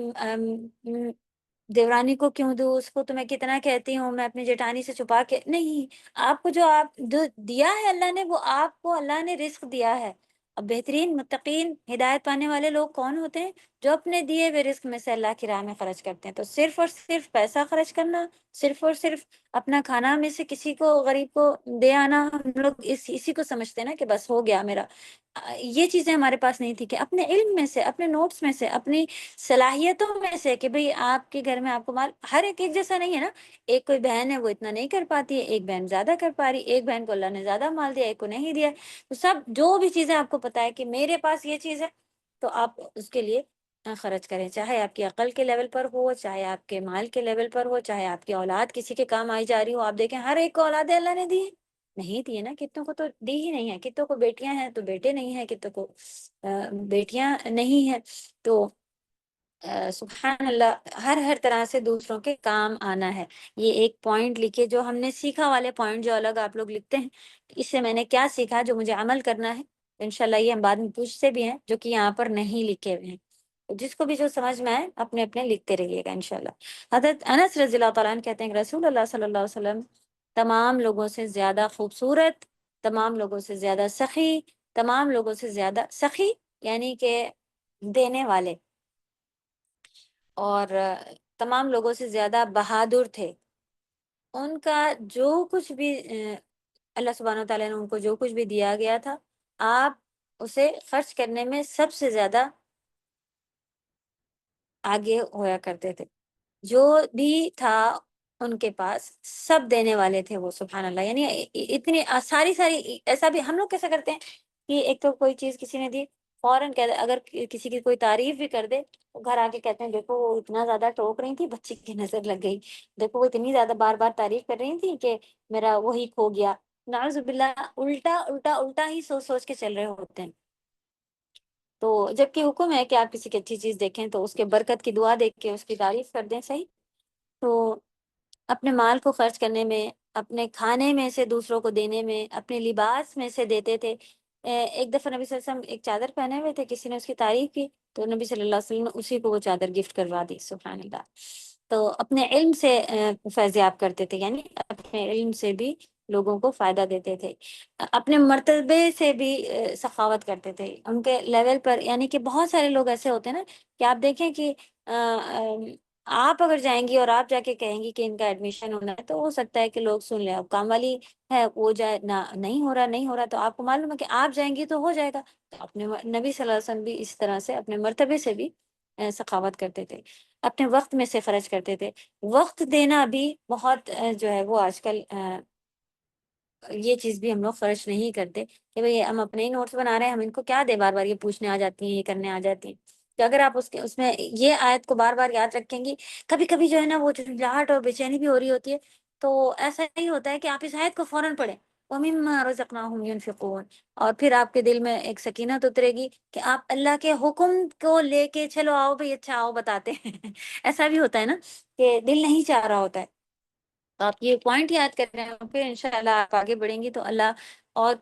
دیورانی کو کیوں دوں، اس کو تو میں کتنا کہتی ہوں، میں اپنی جیٹھانی سے چھپا کے نہیں. آپ کو جو دیا ہے اللہ نے، وہ آپ کو اللہ نے رزق دیا ہے. اب بہترین متقین ہدایت پانے والے لوگ کون ہوتے ہیں؟ جو اپنے دیے ہوئے رزق میں سے اللہ کی راہ میں خرچ کرتے ہیں. تو صرف اور صرف پیسہ خرچ کرنا، صرف اور صرف اپنا کھانا میں سے کسی کو غریب کو دے آنا، ہم لوگ اسی کو سمجھتے ہیں نا کہ بس ہو گیا میرا. یہ چیزیں ہمارے پاس نہیں تھی کہ اپنے علم میں سے، اپنے نوٹس میں سے، اپنی صلاحیتوں میں سے، کہ بھئی آپ کے گھر میں آپ کو مال ہر ایک جیسا نہیں ہے نا. ایک کوئی بہن ہے وہ اتنا نہیں کر پاتی ہے، ایک بہن زیادہ کر پا رہی، ایک بہن کو اللہ نے زیادہ مال دیا، ایک کو نہیں دیا. تو سب جو بھی چیزیں آپ کو پتا ہے کہ میرے پاس یہ چیز ہے، تو آپ اس کے لیے خرچ کریں، چاہے آپ کی عقل کے لیول پر ہو، چاہے آپ کے مال کے لیول پر ہو، چاہے آپ کی اولاد کسی کے کام آئی جا رہی ہو. آپ دیکھیں ہر ایک کو اولاد اللہ نے دی ہے؟ نہیں دی ہے نا. کتنوں کو تو دی ہی نہیں ہے. کتنوں کو بیٹیاں ہیں تو بیٹے نہیں ہیں، کتنوں کو بیٹیاں نہیں ہیں. تو سبحان اللہ، ہر طرح سے دوسروں کے کام آنا ہے. یہ ایک پوائنٹ لکھے جو ہم نے سیکھا والے پوائنٹ، جو الگ آپ لوگ لکھتے ہیں، اس سے میں نے کیا سیکھا جو مجھے عمل کرنا ہے. انشاءاللہ یہ ہم بعد میں پوچھتے بھی ہیں جو کہ یہاں پر نہیں لکھے ہوئے ہیں. جس کو بھی جو سمجھ میں آئے اپنے اپنے لکھتے رہیے گا انشاءاللہ. حضرت انس رضی اللہ تعالیٰ عنہ کہتے ہیں کہ رسول اللہ صلی اللہ علیہ وسلم تمام لوگوں سے زیادہ خوبصورت، تمام لوگوں سے زیادہ سخی، تمام لوگوں سے زیادہ سخی یعنی کہ دینے والے، اور تمام لوگوں سے زیادہ بہادر تھے. ان کا جو کچھ بھی اللہ سبحانہ وتعالیٰ نے ان کو جو کچھ بھی دیا گیا تھا، آپ اسے خرچ کرنے میں سب سے زیادہ آگے ہوا کرتے تھے. جو بھی تھا ان کے پاس سب دینے والے تھے وہ، سبحان اللہ. یعنی اتنی ساری ایسا بھی ہم لوگ کیسا کرتے ہیں کہ ایک تو کوئی چیز کسی نے دی، فوراً اگر کسی کی کوئی تعریف بھی کر دے تو گھر آ کے کہتے ہیں دیکھو وہ اتنا زیادہ ٹوک رہی تھی، بچی کی نظر لگ گئی، دیکھو وہ اتنی زیادہ بار بار تعریف کر رہی تھی کہ میرا وہی کھو گیا. نعوذ باللہ، الٹا الٹا الٹا ہی سوچ سوچ کے چل رہے ہوتے ہیں. تو جبکہ حکم ہے کہ آپ کسی کی اچھی چیز دیکھیں تو اس کے برکت کی دعا دیکھ کے اس کی تعریف کر دیں. صحیح. تو اپنے مال کو خرچ کرنے میں، اپنے کھانے میں سے دوسروں کو دینے میں، اپنے لباس میں سے دیتے تھے. ایک دفعہ نبی صلی اللہ علیہ وسلم ایک چادر پہنے ہوئے تھے، کسی نے اس کی تعریف کی تو نبی صلی اللہ علیہ وسلم نے اسی کو وہ چادر گفٹ کروا دی. سبحان اللہ. تو اپنے علم سے فیضیاب کرتے تھے، یعنی اپنے علم سے بھی لوگوں کو فائدہ دیتے تھے. اپنے مرتبے سے بھی سخاوت کرتے تھے ان کے لیول پر. یعنی کہ بہت سارے لوگ ایسے ہوتے ہیں نا کہ آپ دیکھیں کہ آپ اگر جائیں گی اور آپ جا کے کہیں گی کہ ان کا ایڈمیشن ہونا ہے، تو ہو سکتا ہے کہ لوگ سن لیں. اب کام والی ہے وہ جائے نہ، نہیں ہو رہا تو آپ کو معلوم ہے کہ آپ جائیں گی تو ہو جائے گا. تو اپنے نبی صلی اللہ علیہ وسلم بھی اس طرح سے اپنے مرتبے سے بھی سخاوت کرتے تھے، اپنے وقت میں سے خرچ کرتے تھے. وقت دینا بھی بہت جو ہے وہ آج کل یہ چیز بھی ہم لوگ خرچ نہیں کرتے کہ بھئی ہم اپنے ہی نوٹس بنا رہے ہیں، ہم ان کو کیا دے بار بار یہ پوچھنے آ جاتی ہیں، یہ کرنے آ جاتی ہیں. کہ اگر آپ اس میں یہ آیت کو بار بار یاد رکھیں گی، کبھی کبھی جو ہے نا وہ جھنجھلاہٹ اور بے چینی بھی ہو رہی ہوتی ہے، تو ایسا نہیں ہوتا ہے کہ آپ اس آیت کو فوراً پڑھیں وَمِمَّا رَزَقْنَاهُمْ يُنْفِقُونَ، اور پھر آپ کے دل میں ایک سکینت اترے گی کہ آپ اللہ کے حکم کو لے کے چلو آؤ بھئی اچھا آؤ بتاتے ہیں. ایسا بھی ہوتا ہے نا کہ دل نہیں چاہ رہا ہوتا ہے. تو آپ یہ پوائنٹ یاد کر رہے ہیں، پھر انشاءاللہ آپ آگے بڑھیں گی تو اللہ اور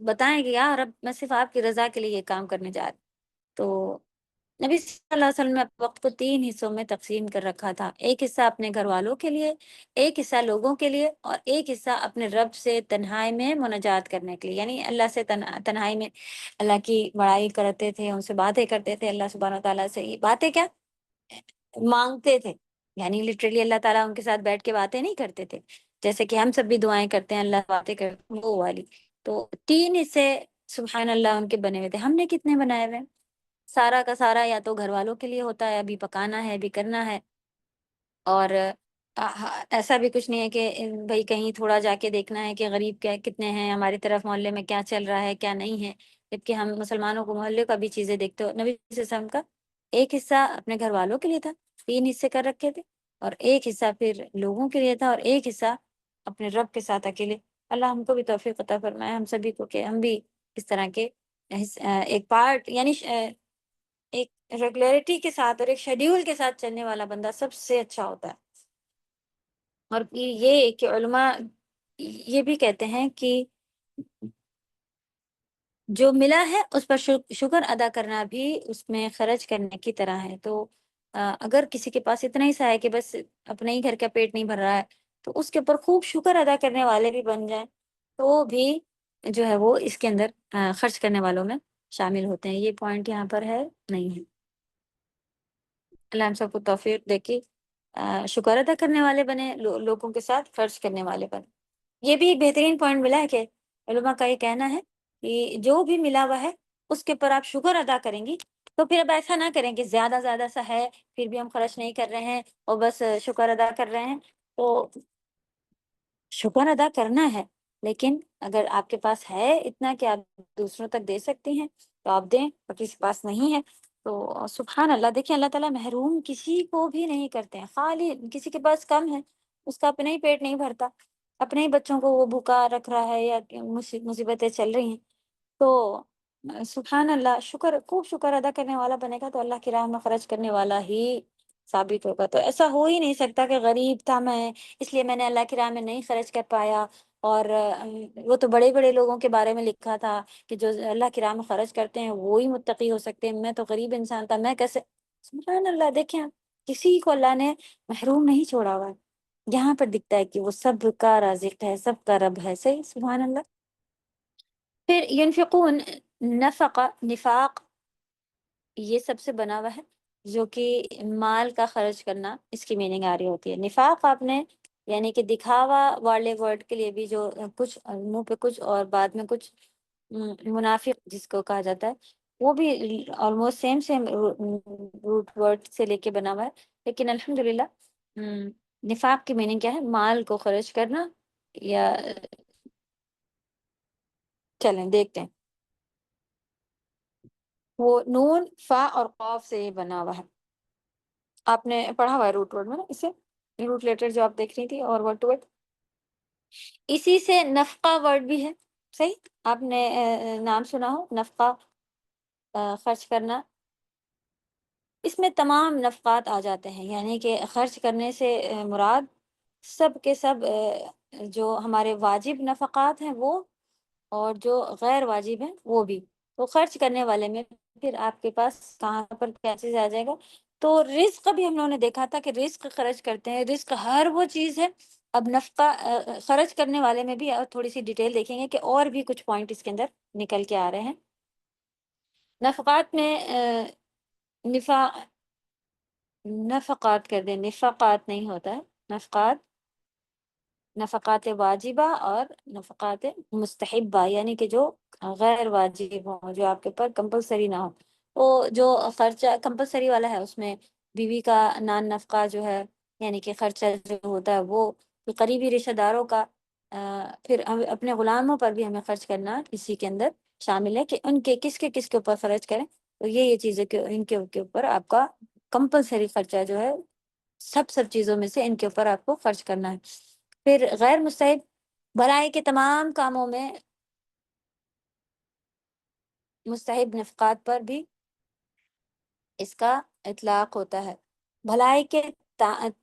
بتائیں گے یا رب میں صرف آپ کی رضا کے لیے یہ کام کرنے جا رہی. تو نبی صلی اللہ علیہ وسلم نے وقت کو 3 حصوں میں تقسیم کر رکھا تھا. ایک حصہ اپنے گھر والوں کے لیے، ایک حصہ لوگوں کے لیے، اور ایک حصہ اپنے رب سے تنہائی میں مناجات کرنے کے لیے. یعنی اللہ سے تنہائی میں اللہ کی بڑائی کرتے تھے، ان سے باتیں کرتے تھے. اللہ سبحانہ تعالیٰ سے یہ باتیں کیا مانگتے تھے. یعنی لٹرلی اللہ تعالیٰ ان کے ساتھ بیٹھ کے باتیں نہیں کرتے تھے جیسے کہ ہم سب بھی دعائیں کرتے ہیں، اللہ باتیں کرتے ہیں وہ والی. تو 3 حصے سبحان اللہ ان کے بنے ہوئے تھے. ہم نے کتنے بنائے ہوئے ہیں؟ سارا کا سارا یا تو گھر والوں کے لیے ہوتا ہے، ابھی پکانا ہے، ابھی کرنا ہے. اور ایسا بھی کچھ نہیں ہے کہ بھئی کہیں تھوڑا جا کے دیکھنا ہے کہ غریب کیا کتنے ہیں، ہماری طرف محلے میں کیا چل رہا ہے کیا نہیں ہے. جبکہ ہم مسلمانوں کو محلے کا بھی چیزیں دیکھتے ہو. نبی صلی اللہ علیہ وسلم کا ایک حصہ اپنے گھر والوں کے لیے تھا، 3 حصے کر رکھے تھے، اور ایک حصہ پھر لوگوں کے لیے تھا، اور ایک حصہ اپنے رب کے ساتھ اکیلے. اللہ ہم کو بھی توفیق عطا فرمائے، ہم سبھی کو، کہ ہم بھی اس طرح کے ایک پارٹ، یعنی ایک ریگولرٹی کے ساتھ اور ایک شیڈیول کے ساتھ چلنے والا بندہ سب سے اچھا ہوتا ہے. اور پھر یہ کہ علماء یہ بھی کہتے ہیں کہ جو ملا ہے اس پر شکر ادا کرنا بھی اس میں خرچ کرنے کی طرح ہے. تو اگر کسی کے پاس اتنا ہی سا ہے کہ بس اپنے ہی گھر کا پیٹ نہیں بھر رہا ہے، تو اس کے اوپر خوب شکر ادا کرنے والے بھی بن جائیں تو بھی جو ہے وہ اس کے اندر خرچ کرنے والوں میں شامل ہوتے ہیں. یہ پوائنٹ یہاں پر ہے نہیں ہے. اللہ ہم سب کو توفیق دے کے شکر ادا کرنے والے بنے، لوگوں کے ساتھ خرچ کرنے والے بنے. یہ بھی ایک بہترین پوائنٹ ملا ہے کہ علماء کا یہ کہنا ہے کہ جو بھی ملا ہوا ہے اس کے اوپر آپ شکر ادا کریں گی تو پھر اب ایسا نہ کریں کہ زیادہ زیادہ سا ہے پھر بھی ہم خرچ نہیں کر رہے ہیں اور بس شکر ادا کر رہے ہیں. تو شکر ادا کرنا ہے، لیکن اگر آپ کے پاس ہے اتنا کہ آپ دوسروں تک دے سکتی ہیں تو آپ دیں، اور کسی کے پاس نہیں ہے تو سبحان اللہ. دیکھیں اللہ تعالیٰ محروم کسی کو بھی نہیں کرتے ہیں. خالی کسی کے پاس کم ہے، اس کا اپنا ہی پیٹ نہیں بھرتا، اپنے ہی بچوں کو وہ بھوکا رکھ رہا ہے یا مصیبتیں چل رہی ہیں، تو سبحان اللہ شکر خوب شکر ادا کرنے والا بنے گا تو اللہ کی راہ میں خرچ کرنے والا ہی ثابت ہوگا. تو ایسا ہو ہی نہیں سکتا کہ غریب تھا میں اس لیے میں نے اللہ کی راہ میں نہیں خرچ کر پایا. اور وہ تو بڑے بڑے لوگوں کے بارے میں لکھا تھا کہ جو اللہ کی راہ میں خرچ کرتے ہیں وہی متقی ہو سکتے ہیں، میں تو غریب انسان تھا، میں کیسے. سبحان اللہ. دیکھیں کسی کو اللہ نے محروم نہیں چھوڑا ہوا ہے. یہاں پر دکھتا ہے کہ وہ سب کا رازق ہے، سب کا رب ہے. صحیح سبحان اللہ. پھر ینفقون، نفاق یہ سب سے بنا ہوا ہے جو کہ مال کا خرچ کرنا، اس کی میننگ آ رہی ہوتی ہے. نفاق آپ نے یعنی کہ دکھاوا والے ورڈ کے لیے بھی جو کچھ منہ پہ کچھ اور بعد میں کچھ، منافق جس کو کہا جاتا ہے، وہ بھی آلموسٹ سیم روٹ ورڈ سے لے کے بنا ہوا ہے. لیکن الحمدللہ نفاق کی میننگ کیا ہے؟ مال کو خرچ کرنا. یا چلیں دیکھتے ہیں. وہ نون فا اور قاف سے یہ بنا ہوا ہے. آپ نے پڑھا ہوا ہے روٹ ورڈ میں نا اسے، روٹ لیٹر جو آپ دیکھ رہی تھی اور ورڈ ٹو ورڈ. اسی سے نفقہ ورڈ بھی ہے. صحیح. آپ نے نام سنا ہو نفقہ، خرچ کرنا. اس میں تمام نفقات آ جاتے ہیں، یعنی کہ خرچ کرنے سے مراد سب کے سب جو ہمارے واجب نفقات ہیں وہ، اور جو غیر واجب ہیں وہ بھی. تو خرچ کرنے والے میں پھر آپ کے پاس کہاں پر کیا چیز آ جائے گا. تو رزق بھی ہم لوگوں نے دیکھا تھا کہ رزق خرچ کرتے ہیں، رزق ہر وہ چیز ہے. اب نفقہ خرچ کرنے والے میں بھی تھوڑی سی ڈیٹیل دیکھیں گے کہ اور بھی کچھ پوائنٹ اس کے اندر نکل کے آ رہے ہیں. نفقات میں نفقات کر دیں، نفقات نہیں ہوتا ہے. نفقات واجبہ اور نفقات مستحبہ، یعنی کہ جو غیر واجب ہوں، جو آپ کے اوپر کمپلسری نہ ہو. وہ جو خرچہ کمپلسری والا ہے اس میں بیوی کا نان نفقہ جو ہے، یعنی کہ خرچہ جو ہوتا ہے وہ قریبی رشتہ داروں کا، پھر اپنے غلاموں پر بھی ہمیں خرچ کرنا اسی کے اندر شامل ہے کہ ان کے کس کے اوپر خرچ کریں. تو یہ چیزیں کہ ان کے اوپر آپ کا کمپلسری خرچہ جو ہے، سب چیزوں میں سے ان کے اوپر آپ کو خرچ کرنا ہے. پھر غیر مستحب، بھلائی کے تمام کاموں میں مستحب نفقات پر بھی اس کا اطلاق ہوتا ہے. بھلائی کے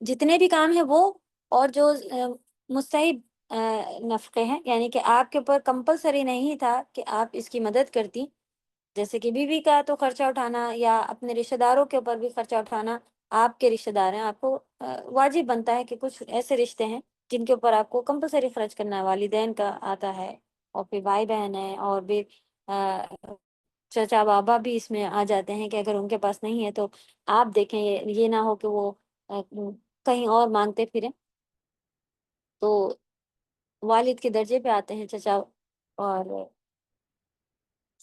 جتنے بھی کام ہیں وہ، اور جو مستحب نفقے ہیں، یعنی کہ آپ کے اوپر کمپلسری نہیں تھا کہ آپ اس کی مدد کرتی جیسے کہ بیوی کا تو خرچہ اٹھانا یا اپنے رشتہ داروں کے اوپر بھی خرچہ اٹھانا، آپ کے رشتہ دار ہیں، آپ کو واجب بنتا ہے کہ کچھ ایسے رشتے ہیں جن کے اوپر آپ کو کمپلسری خرچ کرنا ہے، والدین کا آتا ہے، اور پھر بھائی بہن ہیں، اور بھی چچا بابا بھی اس میں آ جاتے ہیں کہ اگر ان کے پاس نہیں ہے تو آپ دیکھیں یہ نہ ہو کہ وہ کہیں اور مانگتے پھریں. تو والد کے درجے پہ آتے ہیں چچا اور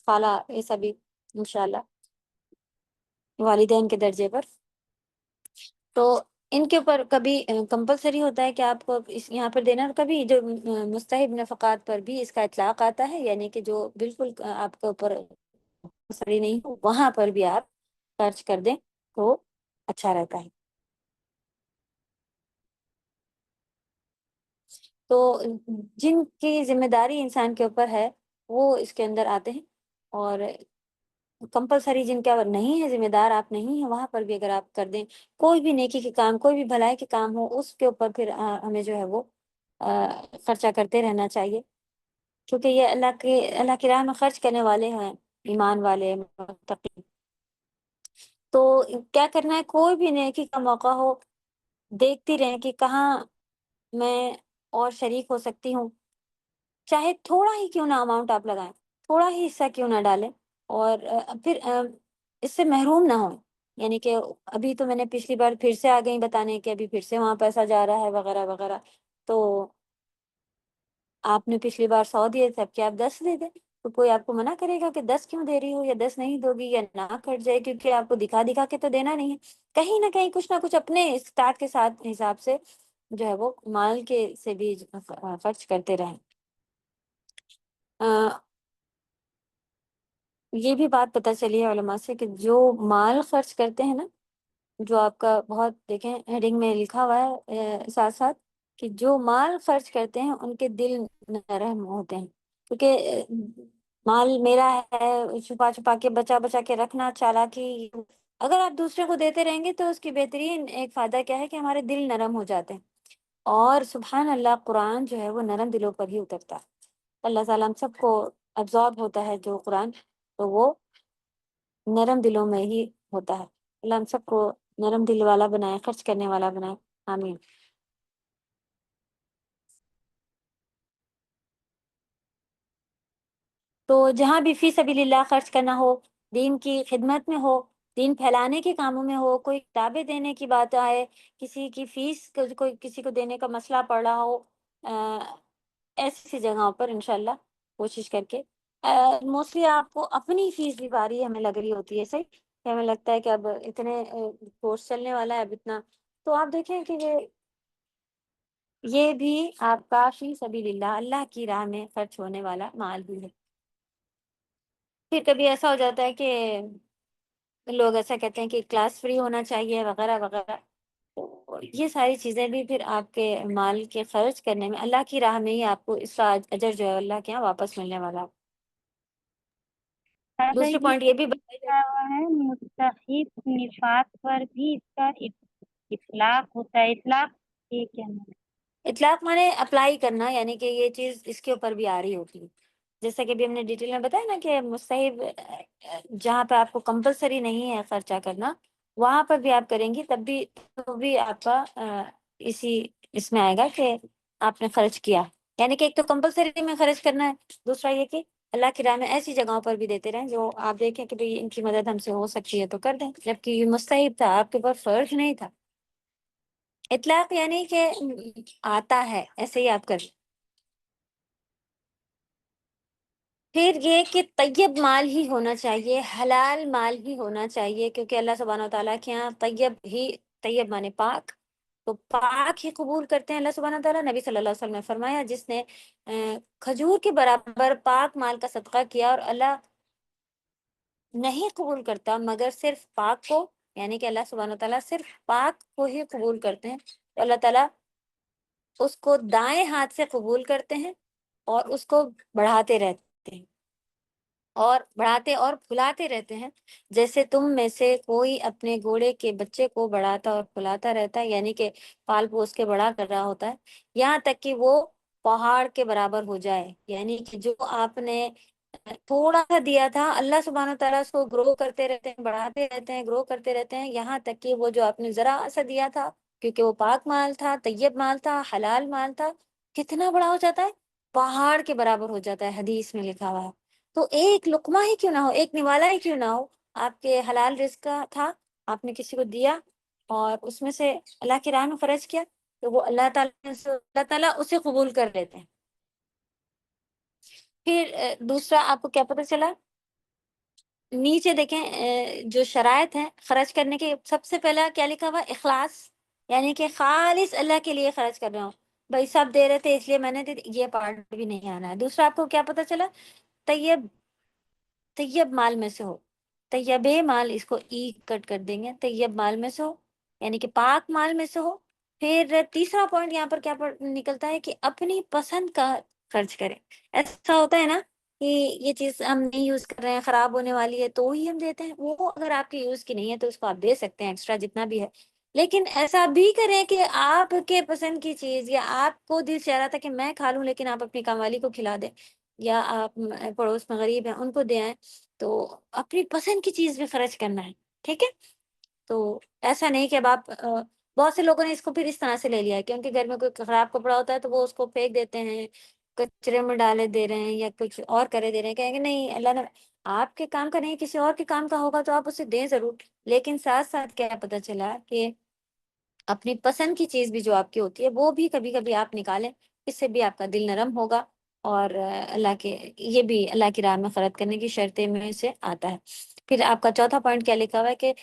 خالہ، یہ سبھی انشاءاللہ والدین کے درجے پر. تو ان کے اوپر کبھی کمپلسری ہوتا ہے کہ آپ کو یہاں پر دینا، کبھی جو مستحب نفقات پر بھی اس کا اطلاق آتا ہے، یعنی کہ جو بالکل آپ کے اوپر کمپلسری نہیں ہو وہاں پر بھی آپ خرچ کر دیں تو اچھا رہتا ہے. تو جن کی ذمہ داری انسان کے اوپر ہے وہ اس کے اندر آتے ہیں، اور کمپلسری جن کا نہیں ہے، ذمہ دار آپ نہیں ہیں، وہاں پر بھی اگر آپ کر دیں کوئی بھی نیکی کے کام، کوئی بھی بھلائی کے کام ہو، اس کے اوپر پھر ہمیں جو ہے وہ خرچہ کرتے رہنا چاہیے، کیونکہ یہ اللہ کی راہ میں خرچ کرنے والے ہیں ایمان والے متقی. تو کیا کرنا ہے، کوئی بھی نیکی کا موقع ہو دیکھتی رہیں کہ کہاں میں اور شریک ہو سکتی ہوں، چاہے تھوڑا ہی کیوں نہ اماؤنٹ آپ لگائیں، تھوڑا ہی حصہ کیوں نہ ڈالیں، اور پھر اس سے محروم نہ ہوں. یعنی کہ ابھی تو میں نے پچھلی بار پھر سے آ گئی بتانے کہ ابھی پھر سے وہاں پیسہ جا رہا ہے وغیرہ وغیرہ، تو آپ نے پچھلی بار 100 دیے تھے، اب کیا آپ 10 دے دیں؟ تو کوئی آپ کو منع کرے گا کہ 10 کیوں دے رہی ہو، یا 10 نہیں دو گی، یا نہ کٹ جائے، کیونکہ آپ کو دکھا دکھا کے تو دینا نہیں ہے. کہیں نہ کہیں کچھ نہ کچھ اپنے اسٹارٹ کے ساتھ حساب سے جو ہے وہ مال کے سے بھی خرچ کرتے رہیں. یہ بھی بات پتہ چلی ہے علماء سے کہ جو مال خرچ کرتے ہیں نا، جو آپ کا بہت دیکھیں ہیڈنگ میں لکھا ہوا ہے ساتھ ساتھ کہ جو مال خرچ کرتے ہیں ان کے دل نرم ہوتے ہیں، کیونکہ مال میرا ہے، چھپا چھپا کے بچا بچا کے رکھنا چالاکی. اگر آپ دوسرے کو دیتے رہیں گے تو اس کی بہترین ایک فائدہ کیا ہے کہ ہمارے دل نرم ہو جاتے ہیں، اور سبحان اللہ قرآن جو ہے وہ نرم دلوں پر ہی اترتا ہے. اللہ تعالیٰ ہم سب کو ابزارب ہوتا ہے جو قرآن، تو وہ نرم دلوں میں ہی ہوتا ہے. اللہ ہم سب کو نرم دل والا بنائے، خرچ کرنے والا بنائے، آمین. تو جہاں بھی فی سبیل اللہ خرچ کرنا ہو، دین کی خدمت میں ہو، دین پھیلانے کے کاموں میں ہو، کوئی کتابیں دینے کی بات آئے، کسی کی فیس کوئی کسی کو دینے کا مسئلہ پڑ رہا ہو، ایسی جگہوں پر انشاءاللہ کوشش کر کے موسٹلی آپ کو اپنی فیس بھی باری ہمیں لگ رہی ہوتی ہے، صحیح کہ ہمیں لگتا ہے کہ اب اتنے کورس چلنے والا ہے، اب اتنا، تو آپ دیکھیں کہ یہ بھی آپ کا فی سبیل اللہ کی راہ میں خرچ ہونے والا مال بھی ہے. پھر کبھی ایسا ہو جاتا ہے کہ لوگ ایسا کہتے ہیں کہ کلاس فری ہونا چاہیے وغیرہ وغیرہ، تو یہ ساری چیزیں بھی پھر آپ کے مال کے خرچ کرنے میں اللہ کی راہ میں ہی آپ کو اس کا اجر جو ہے اللہ کے یہاں واپس ملنے والا. دوسری یہ پوائنٹ یہ بھی بتائی لکھا ہوا ہے مستحب نفاق پر بھی اس کا اطلاق ہوتا ہے. اطلاق یہ کیا ہے؟ اطلاق مانے اپلائی کرنا، یعنی کہ یہ چیز اس کے اوپر بھی آ رہی ہوتی ہے، جیسا کہ بھی ہم نے ڈیٹیل میں بتایا نا کہ مستحب جہاں پہ آپ کو کمپلسری نہیں ہے خرچہ کرنا وہاں پر بھی آپ کریں گی تب بھی تو بھی آپ کا اس میں آئے گا کہ آپ نے خرچ کیا، یعنی کہ ایک تو کمپلسری میں خرچ کرنا ہے، دوسرا یہ کہ اللہ کی راہ میں ایسی جگہوں پر بھی دیتے رہیں جو آپ دیکھیں کہ بھئی ان کی مدد ہم سے ہو سکتی ہے تو کر دیں، جبکہ یہ مستحب تھا، آپ کے اوپر فرض نہیں تھا. اطلاق یعنی کہ آتا ہے ایسے ہی آپ کریں. پھر یہ کہ طیب مال ہی ہونا چاہیے، حلال مال ہی ہونا چاہیے، کیونکہ اللہ سبحانہ و تعالیٰ کے یہاں طیب مانے پاک، تو پاک ہی قبول کرتے ہیں اللہ سبحانہ و تعالیٰ. نبی صلی اللہ علیہ وسلم نے فرمایا جس نے کھجور کے برابر پاک مال کا صدقہ کیا اور اللہ نہیں قبول کرتا مگر صرف پاک کو، یعنی کہ اللہ سبحانہ و تعالیٰ صرف پاک کو ہی قبول کرتے ہیں، تو اللہ تعالیٰ اس کو دائیں ہاتھ سے قبول کرتے ہیں اور اس کو بڑھاتے رہتے ہیں اور بڑھاتے اور پھلاتے رہتے ہیں، جیسے تم میں سے کوئی اپنے گھوڑے کے بچے کو بڑھاتا اور پھلاتا رہتا ہے، یعنی کہ پال پوس کے بڑا کر رہا ہوتا ہے یہاں تک کہ وہ پہاڑ کے برابر ہو جائے. یعنی کہ جو آپ نے تھوڑا سا دیا تھا، اللہ سبحانہ تعالیٰ اس کو گرو کرتے رہتے ہیں، بڑھاتے رہتے ہیں، گرو کرتے رہتے ہیں، یہاں تک کہ وہ جو آپ نے ذرا سا دیا تھا، کیونکہ وہ پاک مال تھا، طیب مال تھا، حلال مال تھا، کتنا بڑا ہو جاتا ہے، پہاڑ کے برابر ہو جاتا ہے، حدیث میں لکھا ہوا ہے۔ تو ایک لقمہ ہی کیوں نہ ہو، ایک نوالا ہی کیوں نہ ہو، آپ کے حلال رزق کا تھا، آپ نے کسی کو دیا اور اس میں سے اللہ کی راہ میں خرچ کیا، تو وہ اللہ تعالیٰ اسے قبول کر لیتے ہیں۔ پھر دوسرا آپ کو کیا پتہ چلا، نیچے دیکھیں جو شرائط ہیں خرچ کرنے کے، سب سے پہلا کیا لکھا ہوا، اخلاص، یعنی کہ خالص اللہ کے لیے خرچ کر رہا ہوں، بھائی سب دے رہے تھے اس لیے میں نے دے دی، یہ پارٹ بھی نہیں آنا ہے۔ دوسرا آپ کو کیا پتہ چلا، طیب، طیب مال میں سے ہو، طیب مال، اس کو ای کٹ کر دیں گے، طیب مال میں سے ہو، یعنی کہ پاک مال میں سے ہو۔ پھر تیسرا پوائنٹ یہاں پر کیا نکلتا ہے کہ اپنی پسند کا خرچ کریں۔ ایسا ہوتا ہے نا کہ یہ چیز ہم نہیں یوز کر رہے ہیں، خراب ہونے والی ہے، تو ہی ہم دیتے ہیں، وہ اگر آپ کی یوز کی نہیں ہے تو اس کو آپ دے سکتے ہیں ایکسٹرا جتنا بھی ہے، لیکن ایسا بھی کریں کہ آپ کے پسند کی چیز، یا آپ کو دل چاہ رہا تھا کہ میں کھا لوں لیکن آپ اپنی کام والی کو کھلا دیں، یا آپ پڑوس میں غریب ہیں ان کو دے آئیں، تو اپنی پسند کی چیز بھی خرچ کرنا ہے، ٹھیک ہے۔ تو ایسا نہیں کہ اب آپ بہت سے لوگوں نے اس کو پھر اس طرح سے لے لیا ہے کہ ان کے گھر میں کوئی خراب کپڑا ہوتا ہے تو وہ اس کو پھینک دیتے ہیں، کچرے میں ڈالے دے رہے ہیں، یا کچھ اور کرے دے رہے ہیں، کہیں گے نہیں اللہ نے آپ کے کام کا نہیں، کسی اور کے کام کا ہوگا تو آپ اسے دیں ضرور، لیکن ساتھ ساتھ کیا پتہ چلا کہ اپنی پسند کی چیز بھی جو آپ کی ہوتی ہے وہ بھی کبھی کبھی آپ نکالیں، اس سے بھی آپ کا دل نرم ہوگا، اور اللہ کے، یہ بھی اللہ کی راہ میں خرچ کرنے کی شرطیں میں سے آتا ہے۔ پھر آپ کا چوتھا پوائنٹ کیا لکھا ہوا ہے کہ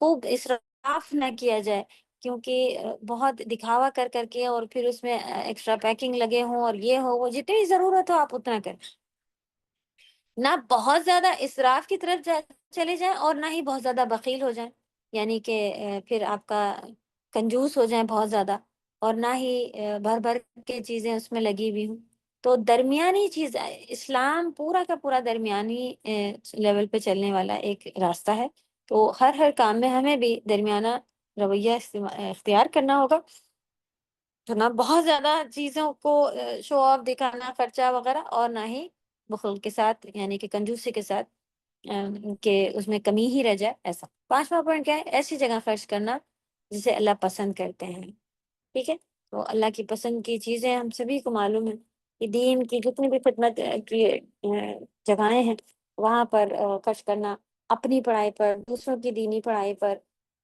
خوب اسراف نہ کیا جائے، کیونکہ بہت دکھاوا کر کر کے اور پھر اس میں ایکسٹرا پیکنگ لگے ہوں اور یہ ہو، وہ جتنی ضرورت ہو آپ اتنا کریں، نہ بہت زیادہ اسراف کی طرف چلے جائیں اور نہ ہی بہت زیادہ بخیل ہو جائیں، یعنی کہ پھر آپ کا کنجوس ہو جائیں بہت زیادہ، اور نہ ہی بھر بھر کے چیزیں اس میں لگی ہوئی ہوں۔ تو درمیانی چیز، اسلام پورا کا پورا درمیانی لیول پہ چلنے والا ایک راستہ ہے، تو ہر کام میں ہمیں بھی درمیانہ رویہ اختیار کرنا ہوگا، تو نہ بہت زیادہ چیزوں کو شو آف دکھانا، خرچہ وغیرہ، اور نہ ہی بخل کے ساتھ، یعنی کہ کنجوسی کے ساتھ کہ اس میں کمی ہی رہ جائے ایسا۔ پانچواں پوائنٹ کیا ہے، ایسی جگہ خرچ کرنا جسے اللہ پسند کرتے ہیں، ٹھیک ہے۔ تو اللہ کی پسند کی چیزیں ہم سبھی کو معلوم ہے کہ دین کی جتنی بھی خدمت کی جگہیں ہیں وہاں پر خرچ کرنا، اپنی پڑھائی پر، دوسروں کی دینی پڑھائی پر،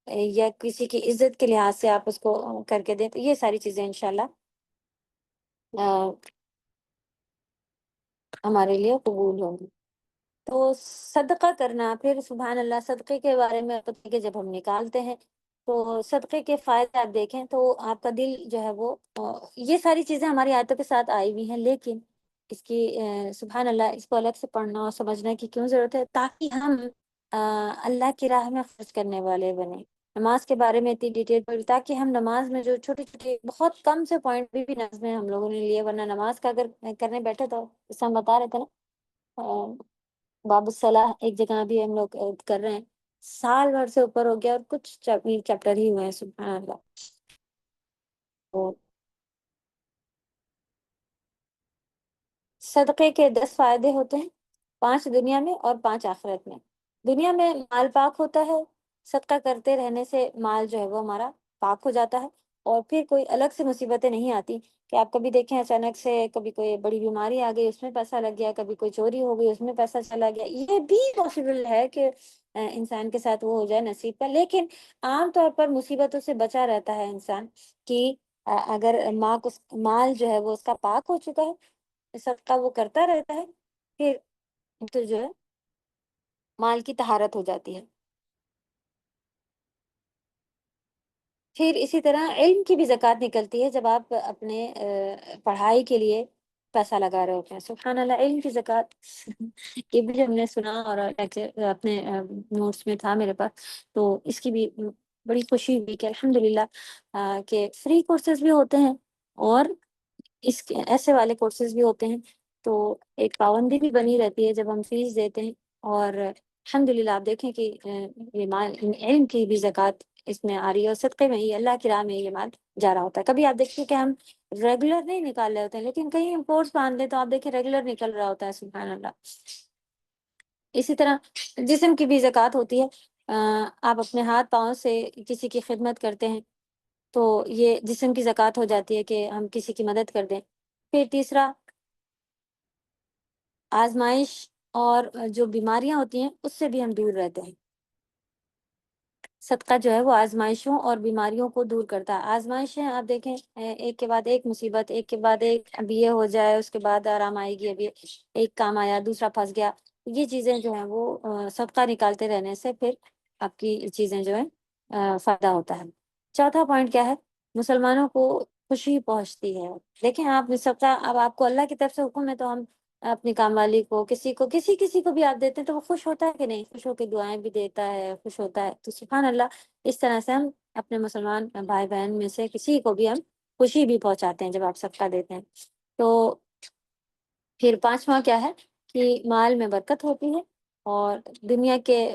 یا کسی کی عزت کے لحاظ سے آپ اس کو کر کے دیں، تو یہ ساری چیزیں انشاءاللہ ہمارے لیے قبول ہوں گی۔ تو صدقہ کرنا، پھر سبحان اللہ، صدقے کے بارے میں پتہ ہے کہ جب ہم نکالتے ہیں تو صدقے کے فائدے آپ دیکھیں تو آپ کا دل جو ہے وہ یہ ساری چیزیں ہماری آیتوں کے ساتھ آئی ہوئی ہیں، لیکن اس کی سبحان اللہ، اس کو الگ سے پڑھنا اور سمجھنا کی کیوں ضرورت ہے، تاکہ ہم اللہ کی راہ میں خرچ کرنے والے بنیں۔ نماز کے بارے میں اتنی ڈیٹیل پڑھی تاکہ ہم نماز میں جو چھوٹی چھوٹی بہت کم سے پوائنٹ بھی نماز میں ہم لوگوں نے لیے، ورنہ نماز کا اگر کرنے بیٹھے تو اس سے ہم بتا رہے تھے نا، باب الصلاح ایک جگہ بھی ہم لوگ کر رہے ہیں، سال بھر سے اوپر ہو گیا اور کچھ چیپٹر ہی ہوئے ہیں، سبحان اللہ۔ تو صدقے کے 10 فائدے ہوتے ہیں، 5 دنیا میں اور 5 آخرت میں۔ دنیا میں مال پاک ہوتا ہے، صدقہ کرتے رہنے سے مال جو ہے وہ ہمارا پاک ہو جاتا ہے، اور پھر کوئی الگ سے مصیبتیں نہیں آتی کہ آپ کبھی دیکھیں اچانک سے کبھی کوئی بڑی بیماری آ گئی، اس میں پیسہ لگ گیا، کبھی کوئی چوری ہو گئی، اس میں پیسہ چلا گیا، یہ بھی پاسبل ہے کہ انسان کے ساتھ وہ ہو جائے نصیب کا، لیکن عام طور پر مصیبتوں سے بچا رہتا ہے انسان کہ اگر مال جو ہے وہ اس کا پاک ہو چکا ہے، صدقہ وہ کرتا رہتا ہے، پھر تو جو ہے مال کی طہارت ہو جاتی ہے۔ پھر اسی طرح علم کی بھی زکوٰۃ نکلتی ہے جب آپ اپنے پڑھائی کے لیے پیسہ لگا رہے ہوتے ہیں، سبحان اللہ، علم کی زکوٰۃ یہ بھی ہم نے سنا اور اپنے نوٹس میں تھا میرے پاس، تو اس کی بھی بڑی خوشی ہوئی کہ الحمدللہ کہ فری کورسز بھی ہوتے ہیں اور اس کے ایسے والے کورسز بھی ہوتے ہیں، تو ایک پابندی بھی بنی رہتی ہے جب ہم فیس دیتے ہیں، اور الحمدللہ آپ دیکھیں کہ یہ مال علم کی بھی زکوٰۃ اس میں آ رہی ہے، اور صدقے میں ہی اللہ کی راہ میں یہ مال جا رہا ہوتا ہے۔ کبھی آپ دیکھیے کہ ہم ریگولر نہیں نکال رہے ہوتے ہیں، لیکن کہیں ہم کورس باندھ لیں تو آپ دیکھیں ریگولر نکل رہا ہوتا ہے، سبحان اللہ۔ اسی طرح جسم کی بھی زکوٰۃ ہوتی ہے. آپ اپنے ہاتھ پاؤں سے کسی کی خدمت کرتے ہیں تو یہ جسم کی زکوٰۃ ہو جاتی ہے کہ ہم کسی کی مدد کر دیں. پھر تیسرا، آزمائش اور جو بیماریاں ہوتی ہیں اس سے بھی ہم دور رہتے ہیں. صدقہ جو ہے وہ آزمائشوں اور بیماریوں کو دور کرتا ہے. آزمائشیں آپ دیکھیں ایک کے بعد ایک مصیبت، ایک کے بعد ایک، ابھی یہ ہو جائے اس کے بعد آرام آئے گی، ابھی ایک کام آیا دوسرا پھنس گیا. یہ چیزیں جو ہیں وہ صدقہ نکالتے رہنے سے پھر آپ کی چیزیں جو ہیں فائدہ ہوتا ہے. چوتھا پوائنٹ کیا ہے؟ مسلمانوں کو خوشی پہنچتی ہے. دیکھیں آپ صدقہ، اب آپ کو اللہ کی طرف سے حکم ہے تو ہم اپنی کام والی کو کسی کو بھی آپ دیتے ہیں تو وہ خوش ہوتا ہے کہ نہیں؟ خوش ہو کے دعائیں بھی دیتا ہے، خوش ہوتا ہے. تو سبحان اللہ، اس طرح سے ہم اپنے مسلمان بھائی بہن میں سے کسی کو بھی ہم خوشی بھی پہنچاتے ہیں جب آپ صدقہ دیتے ہیں. تو پھر پانچواں کیا ہے کہ مال میں برکت ہوتی ہے، اور دنیا کے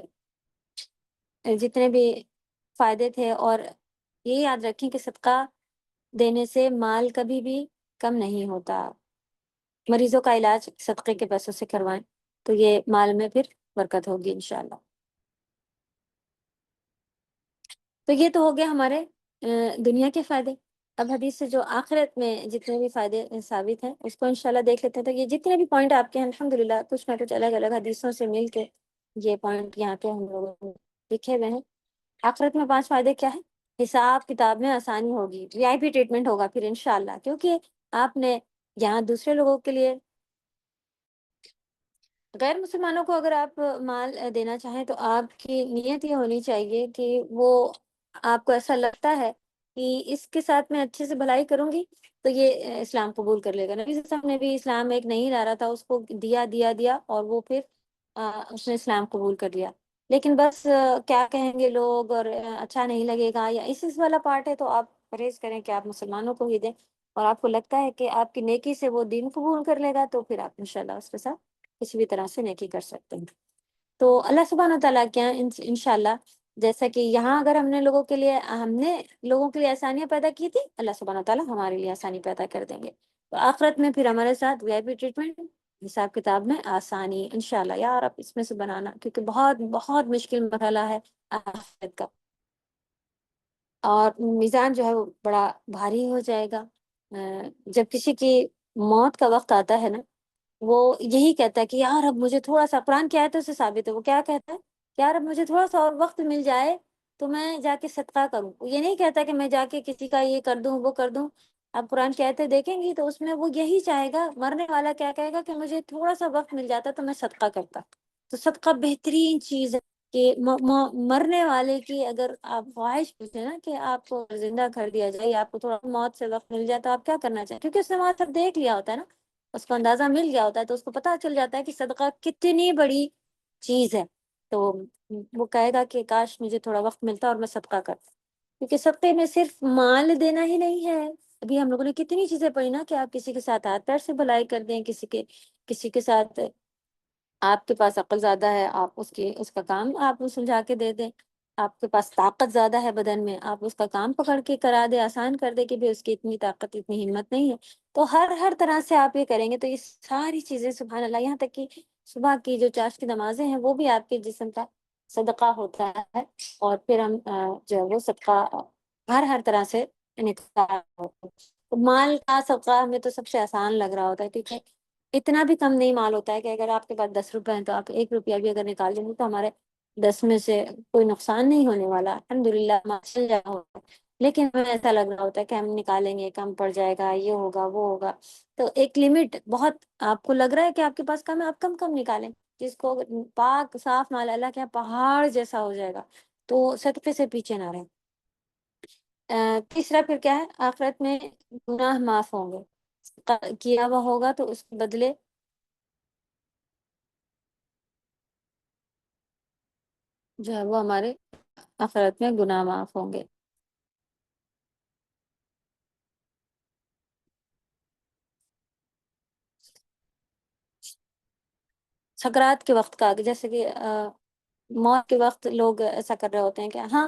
جتنے بھی فائدے تھے، اور یہ یاد رکھیں کہ صدقہ دینے سے مال کبھی بھی کم نہیں ہوتا. مریضوں کا علاج صدقے کے پیسوں سے کروائیں تو یہ مال میں پھر برکت ہوگی انشاءاللہ. تو یہ تو ہو گیا ہمارے دنیا کے فائدے. اب حدیث سے جو آخرت میں جتنے بھی فائدے ثابت ہیں اس کو انشاءاللہ دیکھ لیتے ہیں. تو یہ جتنے بھی پوائنٹ آپ کے ہیں الحمدللہ کچھ نہ کچھ الگ الگ حدیثوں سے مل کے یہ پوائنٹ یہاں پہ ہم لوگوں نے لکھے ہوئے ہیں. آخرت میں 5 فائدے کیا ہے؟ حساب کتاب میں آسانی ہوگی، وی آئی پی ٹریٹمنٹ ہوگا پھر انشاءاللہ، کیونکہ آپ نے یہاں دوسرے لوگوں کے لیے، غیر مسلمانوں کو اگر آپ مال دینا چاہیں تو آپ کی نیت یہ ہونی چاہیے کہ وہ آپ کو ایسا لگتا ہے کہ اس کے ساتھ میں اچھے سے بھلائی کروں گی تو یہ اسلام قبول کر لے گا. نبی صلی اللہ علیہ وسلم نے بھی اسلام ایک نہیں لا رہا تھا، اس کو دیا اور وہ پھر اس نے اسلام قبول کر لیا. لیکن بس کیا کہیں گے لوگ، اور اچھا نہیں لگے گا، یا اس والا پارٹ ہے تو آپ پرہیز کریں کہ آپ مسلمانوں کو ہی دیں. اور آپ کو لگتا ہے کہ آپ کی نیکی سے وہ دین قبول کر لے گا تو پھر آپ انشاءاللہ اس کے ساتھ کسی بھی طرح سے نیکی کر سکتے ہیں. تو اللہ سبحانہ تعالیٰ کیا انشاءاللہ، جیسا کہ یہاں اگر ہم نے لوگوں کے لیے آسانیاں پیدا کی تھی، اللہ سبحانہ تعالیٰ ہمارے لیے آسانی پیدا کر دیں گے. تو آخرت میں پھر ہمارے ساتھ وی آئی پی ٹریٹمنٹ، حساب کتاب میں آسانی انشاءاللہ. یار آپ اس میں سے بنانا، کیونکہ بہت بہت مشکل مرحلہ ہے آخرت کا، اور میزان جو ہے وہ بڑا بھاری ہو جائے گا. جب کسی کی موت کا وقت آتا ہے نا، وہ یہی کہتا ہے کہ یار اب مجھے تھوڑا سا، قرآن کی آیتوں سے ثابت ہے، وہ کیا کہتا ہے کہ یار اب مجھے تھوڑا سا اور وقت مل جائے تو میں جا کے صدقہ کروں. وہ یہ نہیں کہتا کہ میں جا کے کسی کا یہ کر دوں وہ کر دوں. آپ قرآن کی آیتیں دیکھیں گی تو اس میں وہ یہی چاہے گا، مرنے والا کیا کہے گا کہ مجھے تھوڑا سا وقت مل جاتا تو میں صدقہ کرتا. تو صدقہ بہترین چیز ہے کہ مرنے والے کی اگر آپ خواہش پوچھیں نا کہ آپ کو زندہ کر دیا جائے یا آپ کو تھوڑا موت سے وقت مل جائے تو آپ کیا کرنا چاہیں، کیونکہ اس نے وہاں تک دیکھ لیا ہوتا ہے نا، اس کو اندازہ مل گیا ہوتا ہے، تو اس کو پتہ چل جاتا ہے کہ صدقہ کتنی بڑی چیز ہے. تو وہ کہے گا کہ کاش مجھے تھوڑا وقت ملتا اور میں صدقہ کرتا. کیونکہ صدقے میں صرف مال دینا ہی نہیں ہے. ابھی ہم لوگوں نے کتنی چیزیں پڑھی نا کہ آپ کسی کے ساتھ ہاتھ پیر سے بھلائی کر دیں، کسی کے ساتھ آپ کے پاس عقل زیادہ ہے، آپ اس کا کام آپ سلجھا کے دے دیں. آپ کے پاس طاقت زیادہ ہے بدن میں، آپ اس کا کام پکڑ کے کرا دے، آسان کر دے کہ بھی اس کی اتنی طاقت اتنی ہمت نہیں ہے. تو ہر طرح سے آپ یہ کریں گے تو یہ ساری چیزیں سبحان اللہ، یہاں تک کہ صبح کی جو چاشت کی نمازیں ہیں وہ بھی آپ کے جسم کا صدقہ ہوتا ہے. اور پھر ہم جو ہے وہ صدقہ ہر طرح سے نکال. تو مال کا صدقہ ہمیں تو سب سے آسان لگ رہا ہوتا ہے، کیونکہ اتنا بھی کم نہیں مال ہوتا ہے کہ اگر آپ کے پاس 10 روپے ہیں تو آپ 1 روپیہ بھی اگر نکال لیں گے تو ہمارے 10 میں سے کوئی نقصان نہیں ہونے والا، الحمدللہ ماشاء اللہ ہوگا. لیکن ہمیں ایسا لگ رہا ہوتا ہے کہ ہم نکالیں گے کم پڑ جائے گا، یہ ہوگا وہ ہوگا. تو ایک لمٹ، بہت آپ کو لگ رہا ہے کہ آپ کے پاس کم ہے، آپ کم نکالیں. جس کو پاک صاف مال اللہ کے یہاں پہاڑ جیسا ہو جائے گا. تو صدقے سے پیچھے نہ رہیں. تیسرا پھر کیا ہے؟ آخرت میں گناہ معاف ہوں گے. کیا ہوا ہوگا تو اس کے بدلے جو ہے وہ ہمارے آخرت میں گناہ معاف ہوں گے. سکرات کے وقت کا، جیسے کہ موت کے وقت لوگ ایسا کر رہے ہوتے ہیں کہ ہاں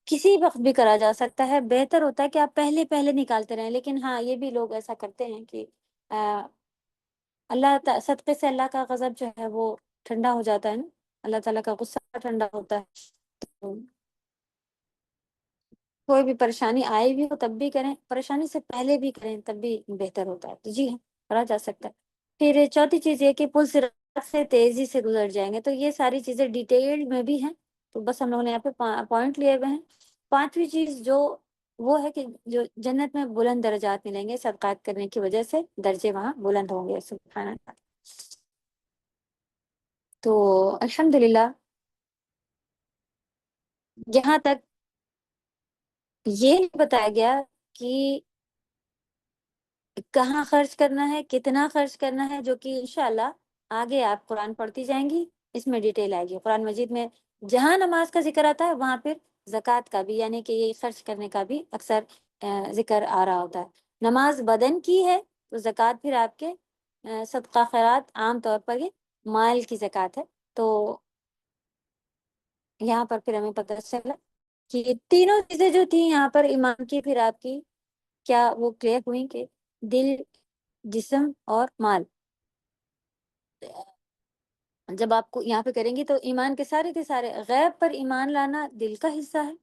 کسی وقت بھی کرا جا سکتا ہے، بہتر ہوتا ہے کہ آپ پہلے نکالتے رہیں. لیکن ہاں یہ بھی لوگ ایسا کرتے ہیں کہ صدقے سے اللہ کا غضب جو ہے وہ ٹھنڈا ہو جاتا ہے نا. اللہ تعالیٰ کا غصہ ٹھنڈا ہوتا ہے. تو کوئی بھی پریشانی آئی بھی ہو تب بھی کریں، پریشانی سے پہلے بھی کریں تب بھی بہتر ہوتا ہے. تو جی ہاں، کرا جا سکتا ہے. پھر چوتھی چیز یہ کہ پل صراط سے تیزی سے گزر جائیں گے. تو یہ ساری چیزیں ڈیٹیل میں بھی ہیں، تو بس ہم لوگوں نے یہاں پہ پوائنٹ لیے ہوئے ہیں. پانچویں چیز جو وہ ہے کہ جو جنت میں بلند درجات ملیں گے صدقات کرنے کی وجہ سے، درجے وہاں بلند ہوں گے. سبحان اللہ. تو الحمدللہ یہاں تک یہ نہیں بتایا گیا کہ کہاں خرچ کرنا ہے، کتنا خرچ کرنا ہے، جو کہ انشاءاللہ آگے آپ قرآن پڑھتی جائیں گی اس میں ڈیٹیل آئے گی. قرآن مجید میں جہاں نماز کا ذکر آتا ہے وہاں پھر زکوٰۃ کا بھی، یعنی کہ یہ خرچ کرنے کا بھی اکثر ذکر آ رہا ہوتا ہے. نماز بدن کی ہے تو زکوٰۃ پھر آپ کے صدقہ خیرات عام طور پر یہ مال کی زکوٰۃ ہے. تو یہاں پر پھر ہمیں پتہ چلا کہ تینوں چیزیں جو تھیں یہاں پر ایمان کی، پھر آپ کی کیا وہ کلیئر ہوئی کہ دل، جسم اور مال جب آپ کو یہاں پہ کریں گی تو ایمان کے سارے غیب پر ایمان لانا دل کا حصہ ہے،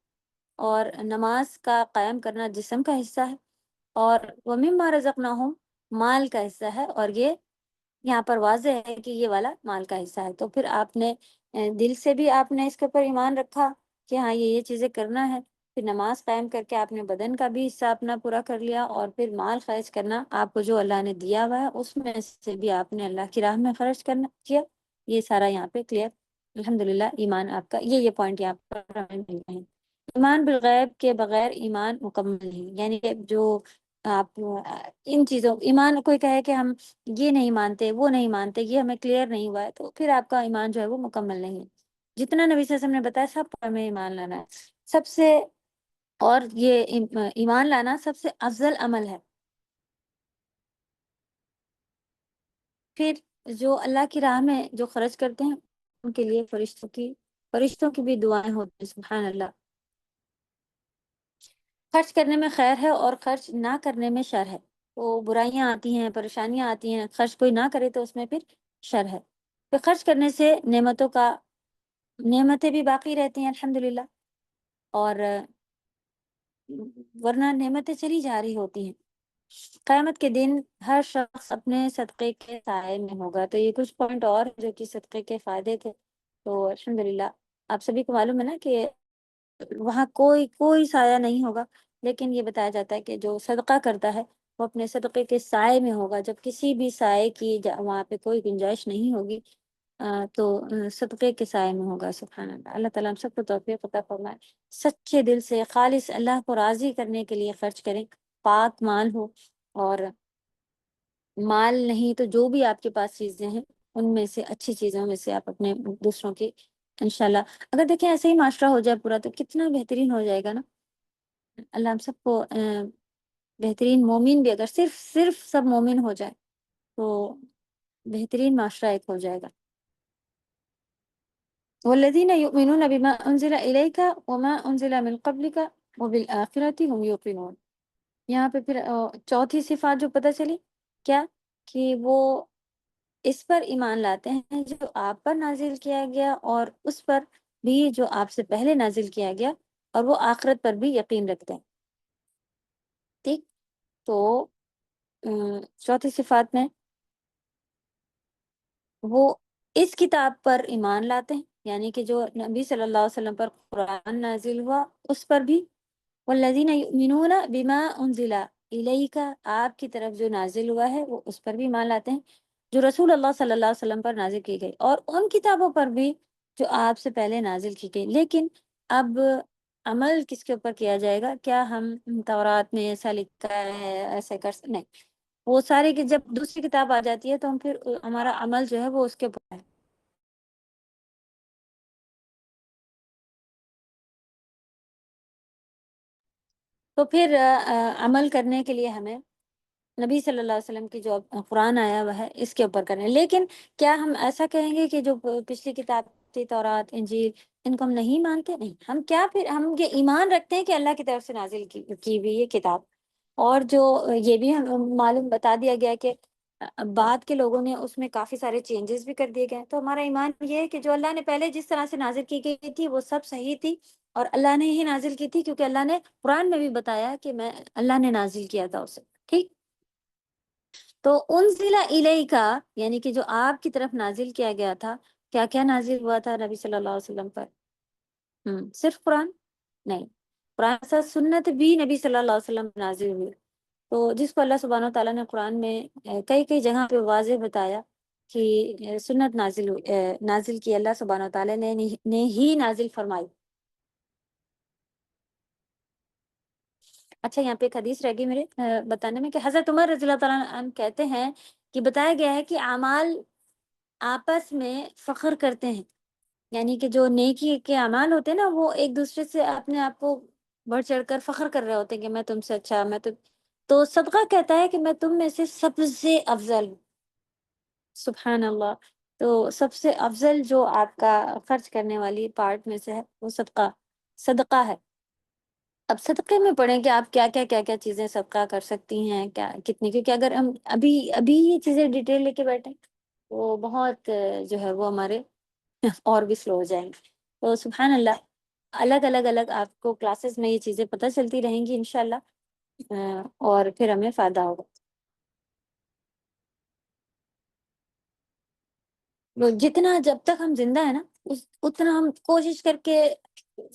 اور نماز کا قائم کرنا جسم کا حصہ ہے، اور وَمِمَّا رَزَقْنَاهُمْ مال کا حصہ ہے، اور یہ یہاں پر واضح ہے کہ یہ والا مال کا حصہ ہے. تو پھر آپ نے دل سے بھی آپ نے اس کے اوپر ایمان رکھا کہ ہاں یہ چیزیں کرنا ہے. پھر نماز قائم کر کے آپ نے بدن کا بھی حصہ اپنا پورا کر لیا، اور پھر مال خرچ کرنا آپ کو جو اللہ نے دیا ہوا ہے اس میں سے بھی آپ نے اللہ کی راہ میں خرچ کرنا کیا. یہ سارا یہاں پہ کلیئر. الحمدللہ ایمان آپ کا یہ پوائنٹ یہاں پر ہمیں مل رہے ہیں. ایمان بالغیب کے بغیر ایمان مکمل نہیں، یعنی کہ جو آپ ان چیزوں ایمان کوئی کہے کہ ہم یہ نہیں مانتے وہ نہیں مانتے، یہ ہمیں کلیئر نہیں ہوا ہے، تو پھر آپ کا ایمان جو ہے وہ مکمل نہیں ہے. جتنا نبی صلی اللہ علیہ وسلم نے بتایا سب پر ہمیں ایمان لانا ہے سب سے، اور یہ ایمان لانا سب سے افضل عمل ہے. پھر جو اللہ کی راہ میں جو خرچ کرتے ہیں ان کے لیے فرشتوں کی بھی دعائیں ہوتی ہیں. سبحان اللہ. خرچ کرنے میں خیر ہے اور خرچ نہ کرنے میں شر ہے. تو برائیاں آتی ہیں، پریشانیاں آتی ہیں، خرچ کوئی نہ کرے تو اس میں پھر شر ہے. پھر خرچ کرنے سے نعمتیں بھی باقی رہتی ہیں الحمدللہ، اور ورنہ نعمتیں چلی جا رہی ہوتی ہیں. قیامت کے دن ہر شخص اپنے صدقے کے سائے میں ہوگا. تو یہ کچھ پوائنٹ اور جو کہ صدقے کے فائدے تھے. تو الحمدللہ آپ سبھی کو معلوم ہے نا کہ وہاں کوئی سایہ نہیں ہوگا، لیکن یہ بتایا جاتا ہے کہ جو صدقہ کرتا ہے وہ اپنے صدقے کے سائے میں ہوگا. جب کسی بھی سائے کی وہاں پہ کوئی گنجائش نہیں ہوگی تو صدقے کے سائے میں ہوگا. سبحان اللہ. اللہ تعالیٰ ہم سب کو توفیق عطا فرمائے. سچے دل سے خالص اللہ کو راضی کرنے کے لیے خرچ کریں. پاک مال ہو، اور مال نہیں تو جو بھی آپ کے پاس چیزیں ہیں ان میں سے اچھی چیزوں میں سے آپ اپنے دوسروں کی انشاءاللہ اگر دیکھیں ایسے ہی معاشرہ ہو جائے پورا تو کتنا بہترین ہو جائے گا نا. اللہ ہم سب کو بہترین مومن بھی اگر صرف سب مومن ہو جائے تو بہترین معاشرہ ایک ہو جائے گا. والذین یؤمنون بما انزل الیک وما انزل من قبلک وبالآخرۃ هم یوقنون. یہاں پہ پھر چوتھی صفات جو پتہ چلی کیا کہ وہ اس پر ایمان لاتے ہیں جو آپ پر نازل کیا گیا اور اس پر بھی جو آپ سے پہلے نازل کیا گیا، اور وہ آخرت پر بھی یقین رکھتے ہیں. ٹھیک. تو چوتھی صفات میں وہ اس کتاب پر ایمان لاتے ہیں، یعنی کہ جو نبی صلی اللہ علیہ وسلم پر قرآن نازل ہوا اس پر بھی. والذین یؤمنون بما انزل الیک، آپ کی طرف جو نازل ہوا ہے وہ اس پر بھی ایمان لاتے ہیں جو رسول اللہ صلی اللہ علیہ وسلم پر نازل کی گئی، اور ان کتابوں پر بھی جو آپ سے پہلے نازل کی گئی. لیکن اب عمل کس کے اوپر کیا جائے گا؟ کیا ہم تورات میں ایسا لکھا ہے ایسے نہیں، وہ سارے کی جب دوسری کتاب آ جاتی ہے تو ہم پھر ہمارا عمل جو ہے وہ اس کے اوپر ہے. تو پھر عمل کرنے کے لیے ہمیں نبی صلی اللہ علیہ وسلم کی جو قرآن آیا ہوا ہے اس کے اوپر کریں. لیکن کیا ہم ایسا کہیں گے کہ جو پچھلی کتاب تھی تورات انجیل ان کو ہم نہیں مانتے؟ نہیں. ہم کیا پھر ہم یہ ایمان رکھتے ہیں کہ اللہ کی طرف سے نازل کی ہوئی یہ کتاب، اور جو یہ بھی ہم معلوم بتا دیا گیا کہ بعد کے لوگوں نے اس میں کافی سارے چینجز بھی کر دیے گئے. تو ہمارا ایمان یہ ہے کہ جو اللہ نے پہلے جس طرح سے نازل کی گئی تھی وہ سب صحیح تھی، اور اللہ نے ہی نازل کی تھی، کیونکہ اللہ نے قرآن میں بھی بتایا کہ اللہ نے نازل کیا تھا اسے. ٹھیک. تو انزل الیکا یعنی کہ جو آپ کی طرف نازل کیا گیا تھا، کیا کیا نازل ہوا تھا نبی صلی اللہ علیہ وسلم پر؟ صرف قرآن نہیں، قرآن کے ساتھ سنت بھی نبی صلی اللہ علیہ وسلم نازل ہوئی. تو جس کو اللہ سبحانہ وتعالیٰ نے قرآن میں کئی کئی جگہ پہ واضح بتایا کہ سنت نازل کی اللہ سبحانہ وتعالیٰ نے ہی نازل فرمائی. اچھا، یہاں پہ ایک حدیث رہ گئی میرے بتانے میں، کہ حضرت عمر رضی اللہ تعالیٰ عنہ کہتے ہیں کہ بتایا گیا ہے کہ اعمال آپس میں فخر کرتے ہیں، یعنی کہ جو نیکی کے اعمال ہوتے ہیں نا، وہ ایک دوسرے سے اپنے آپ کو بڑھ چڑھ کر فخر کر رہے ہوتے ہیں کہ میں تم سے اچھا، تو صدقہ کہتا ہے کہ میں تم میں سے سب سے افضل ہوں. سبحان اللہ. تو سب سے افضل جو آپ کا خرچ کرنے والی پارٹ میں سے ہے وہ صدقہ ہے. اب صدقے میں پڑھیں کہ آپ کیا کیا کیا کیا چیزیں صدقہ کر سکتی ہیں، کیا کتنی، کیونکہ اگر ہم ابھی ابھی یہ چیزیں ڈیٹیل لے کے بیٹھیں تو بہت جو ہے وہ ہمارے اور بھی سلو ہو جائیں گے. تو سبحان اللہ، الگ آپ کو کلاسز میں یہ چیزیں پتہ چلتی رہیں گی انشاءاللہ، اور پھر ہمیں فائدہ ہوگا. جتنا جب تک ہم زندہ ہیں نا، اتنا ہم کوشش کر کے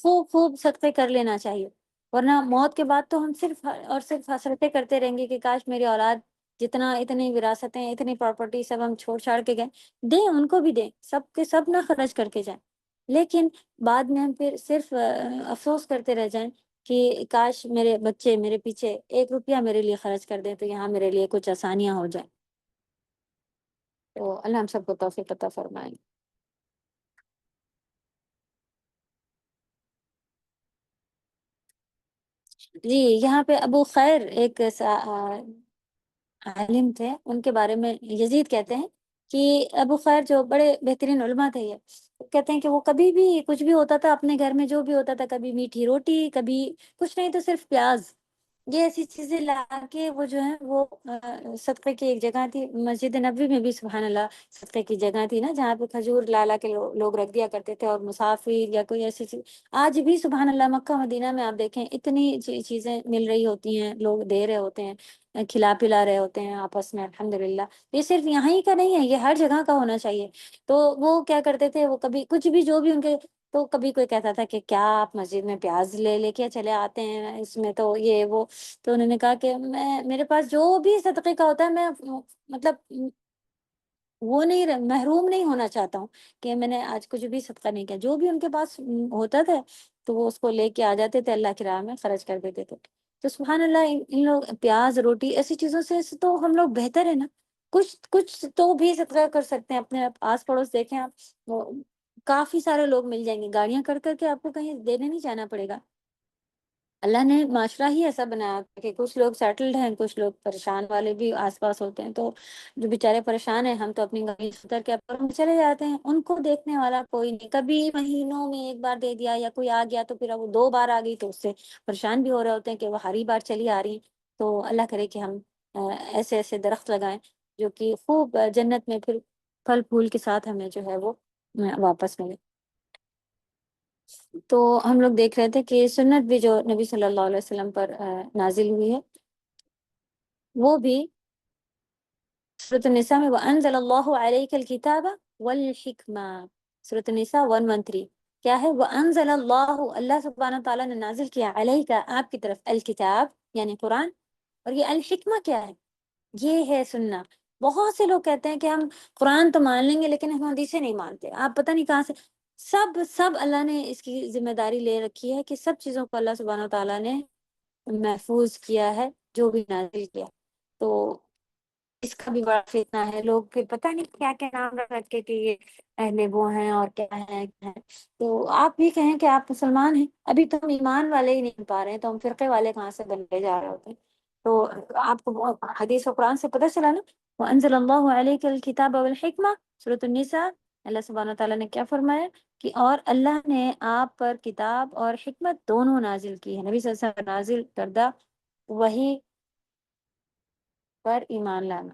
خوب صدقے کر لینا چاہیے، ورنہ موت کے بعد تو ہم صرف اور صرف حسرتیں کرتے رہیں گے کہ کاش میری اولاد اتنی وراثتیں، اتنی پراپرٹی سب ہم چھوڑ چھاڑ کے گئے، دیں ان کو بھی دیں، سب کے سب نہ خرچ کر کے جائیں. لیکن بعد میں ہم پھر صرف افسوس کرتے رہ جائیں کہ کاش میرے بچے میرے پیچھے 1 روپیہ میرے لیے خرچ کر دیں تو یہاں میرے لیے کچھ آسانیاں ہو جائیں. تو اللہ ہم سب کو توفیق عطا فرمائے. جی، یہاں پہ ابو خیر ایک عالم تھے، ان کے بارے میں یزید کہتے ہیں کہ ابو خیر جو بڑے بہترین علماء تھے، یہ کہتے ہیں کہ وہ کبھی بھی کچھ بھی ہوتا تھا اپنے گھر میں، جو بھی ہوتا تھا، کبھی میٹھی روٹی، کبھی کچھ نہیں تو صرف پیاز، یہ ایسی چیزیں لا کے وہ جو ہے وہ صدقے کی ایک جگہ تھی مسجد نبوی میں بھی، سبحان اللہ، صدقے کی جگہ تھی نا جہاں پہ کھجور لا کے لوگ رکھ دیا کرتے تھے، اور مسافر یا کوئی ایسی چیز. آج بھی سبحان اللہ مکہ مدینہ میں آپ دیکھیں اتنی چیزیں مل رہی ہوتی ہیں، لوگ دے رہے ہوتے ہیں، کھلا پلا رہے ہوتے ہیں آپس میں، الحمدللہ. یہ صرف یہاں ہی کا نہیں ہے، یہ ہر جگہ کا ہونا چاہیے. تو وہ کیا کرتے تھے، وہ کبھی کچھ بھی جو بھی ان کے، تو کبھی کوئی کہتا تھا کہ کیا آپ مسجد میں پیاز لے کے چلے آتے ہیں، اس میں تو یہ وہ. تو انہوں نے کہا کہ میرے پاس جو بھی صدقے کا ہوتا ہے، میں مطلب وہ نہیں، محروم نہیں ہونا چاہتا ہوں کہ میں نے آج کچھ بھی صدقہ نہیں کیا. جو بھی ان کے پاس ہوتا تھا تو وہ اس کو لے کے آ جاتے تھے، اللہ کی راہ میں خرچ کر دیتے تھے. تو سبحان اللہ، ان لوگ پیاز روٹی ایسی چیزوں سے تو ہم لوگ بہتر ہے نا، کچھ تو بھی صدقہ کر سکتے ہیں. اپنے آس پڑوس دیکھیں آپ، کافی سارے لوگ مل جائیں گے، گاڑیاں کر کے آپ کو کہیں دینے نہیں جانا پڑے گا. اللہ نے معاشرہ ہی ایسا بنایا کہ کچھ لوگ سیٹلڈ ہیں، کچھ لوگ پریشان والے بھی آس پاس ہوتے ہیں. تو جو بیچارے پریشان ہیں، ہم تو اپنی گاڑی اتر کے اپنے چلے جاتے ہیں، ان کو دیکھنے والا کوئی نہیں. کبھی مہینوں میں ایک بار دے دیا، یا کوئی آ گیا تو پھر وہ 2 بار آ گئی تو اس سے پریشان بھی ہو رہے ہوتے ہیں کہ وہ ہر ہی بار چلی آ رہی ہیں. تو اللہ کرے کہ ہم ایسے ایسے درخت لگائیں جو کہ خوب جنت میں پھر پھل پھول کے ساتھ ہمیں جو ہے وہ واپس ملے. تو ہم لوگ دیکھ رہے تھے کہ سنت بھی جو نبی صلی اللہ علیہ وسلم پر نازل ہوئی ہے، وہ بھی سورۃ النساء میں وَأَنزَلَ اللَّهُ عَلَيْكَ الْكِتَابَ وَالْحِكْمَةَ، سورۃ النساء 113 کیا ہے؟ وَأَنزَلَ اللَّهُ، اللہ سبحانہ تعالیٰ نے نازل کیا، علیکا، آپ کی طرف، الکتاب یعنی قرآن، اور یہ الحکمہ کیا ہے؟ یہ ہے سننا. بہت سے لوگ کہتے ہیں کہ ہم قرآن تو مان لیں گے لیکن ہم حدیثیں نہیں مانتے. آپ پتہ نہیں کہاں سے سب اللہ نے اس کی ذمہ داری لے رکھی ہے کہ سب چیزوں کو اللہ سبحانہ تعالیٰ نے محفوظ کیا ہے، جو بھی نازل کیا. تو اس کا بھی بڑا فتنہ ہے، لوگ پھر پتہ نہیں کیا کیا نام رکھ کے کہ یہ اہل وہ ہیں اور کیا ہے. تو آپ بھی کہیں کہ آپ مسلمان ہیں، ابھی تو ہم ایمان والے ہی نہیں پا رہے ہیں، تو ہم فرقے والے کہاں سے بنتے جا رہے ہوتے ہیں. تو آپ کو حدیث و قرآن سے پتہ چلا نا، وَأَنزَلَ اللَّهُ عَلَيْكَ الْكِتَابَ وَالْحِكْمَةَ، سورۃ النساء. اللہ سبحانہ تعالیٰ نے کیا فرمایا کہ اور اللہ نے آپ پر کتاب اور حکمت دونوں نازل کی ہے. نبی صلی اللہ علیہ وسلم نازل کردہ وحی پر ایمان لانا.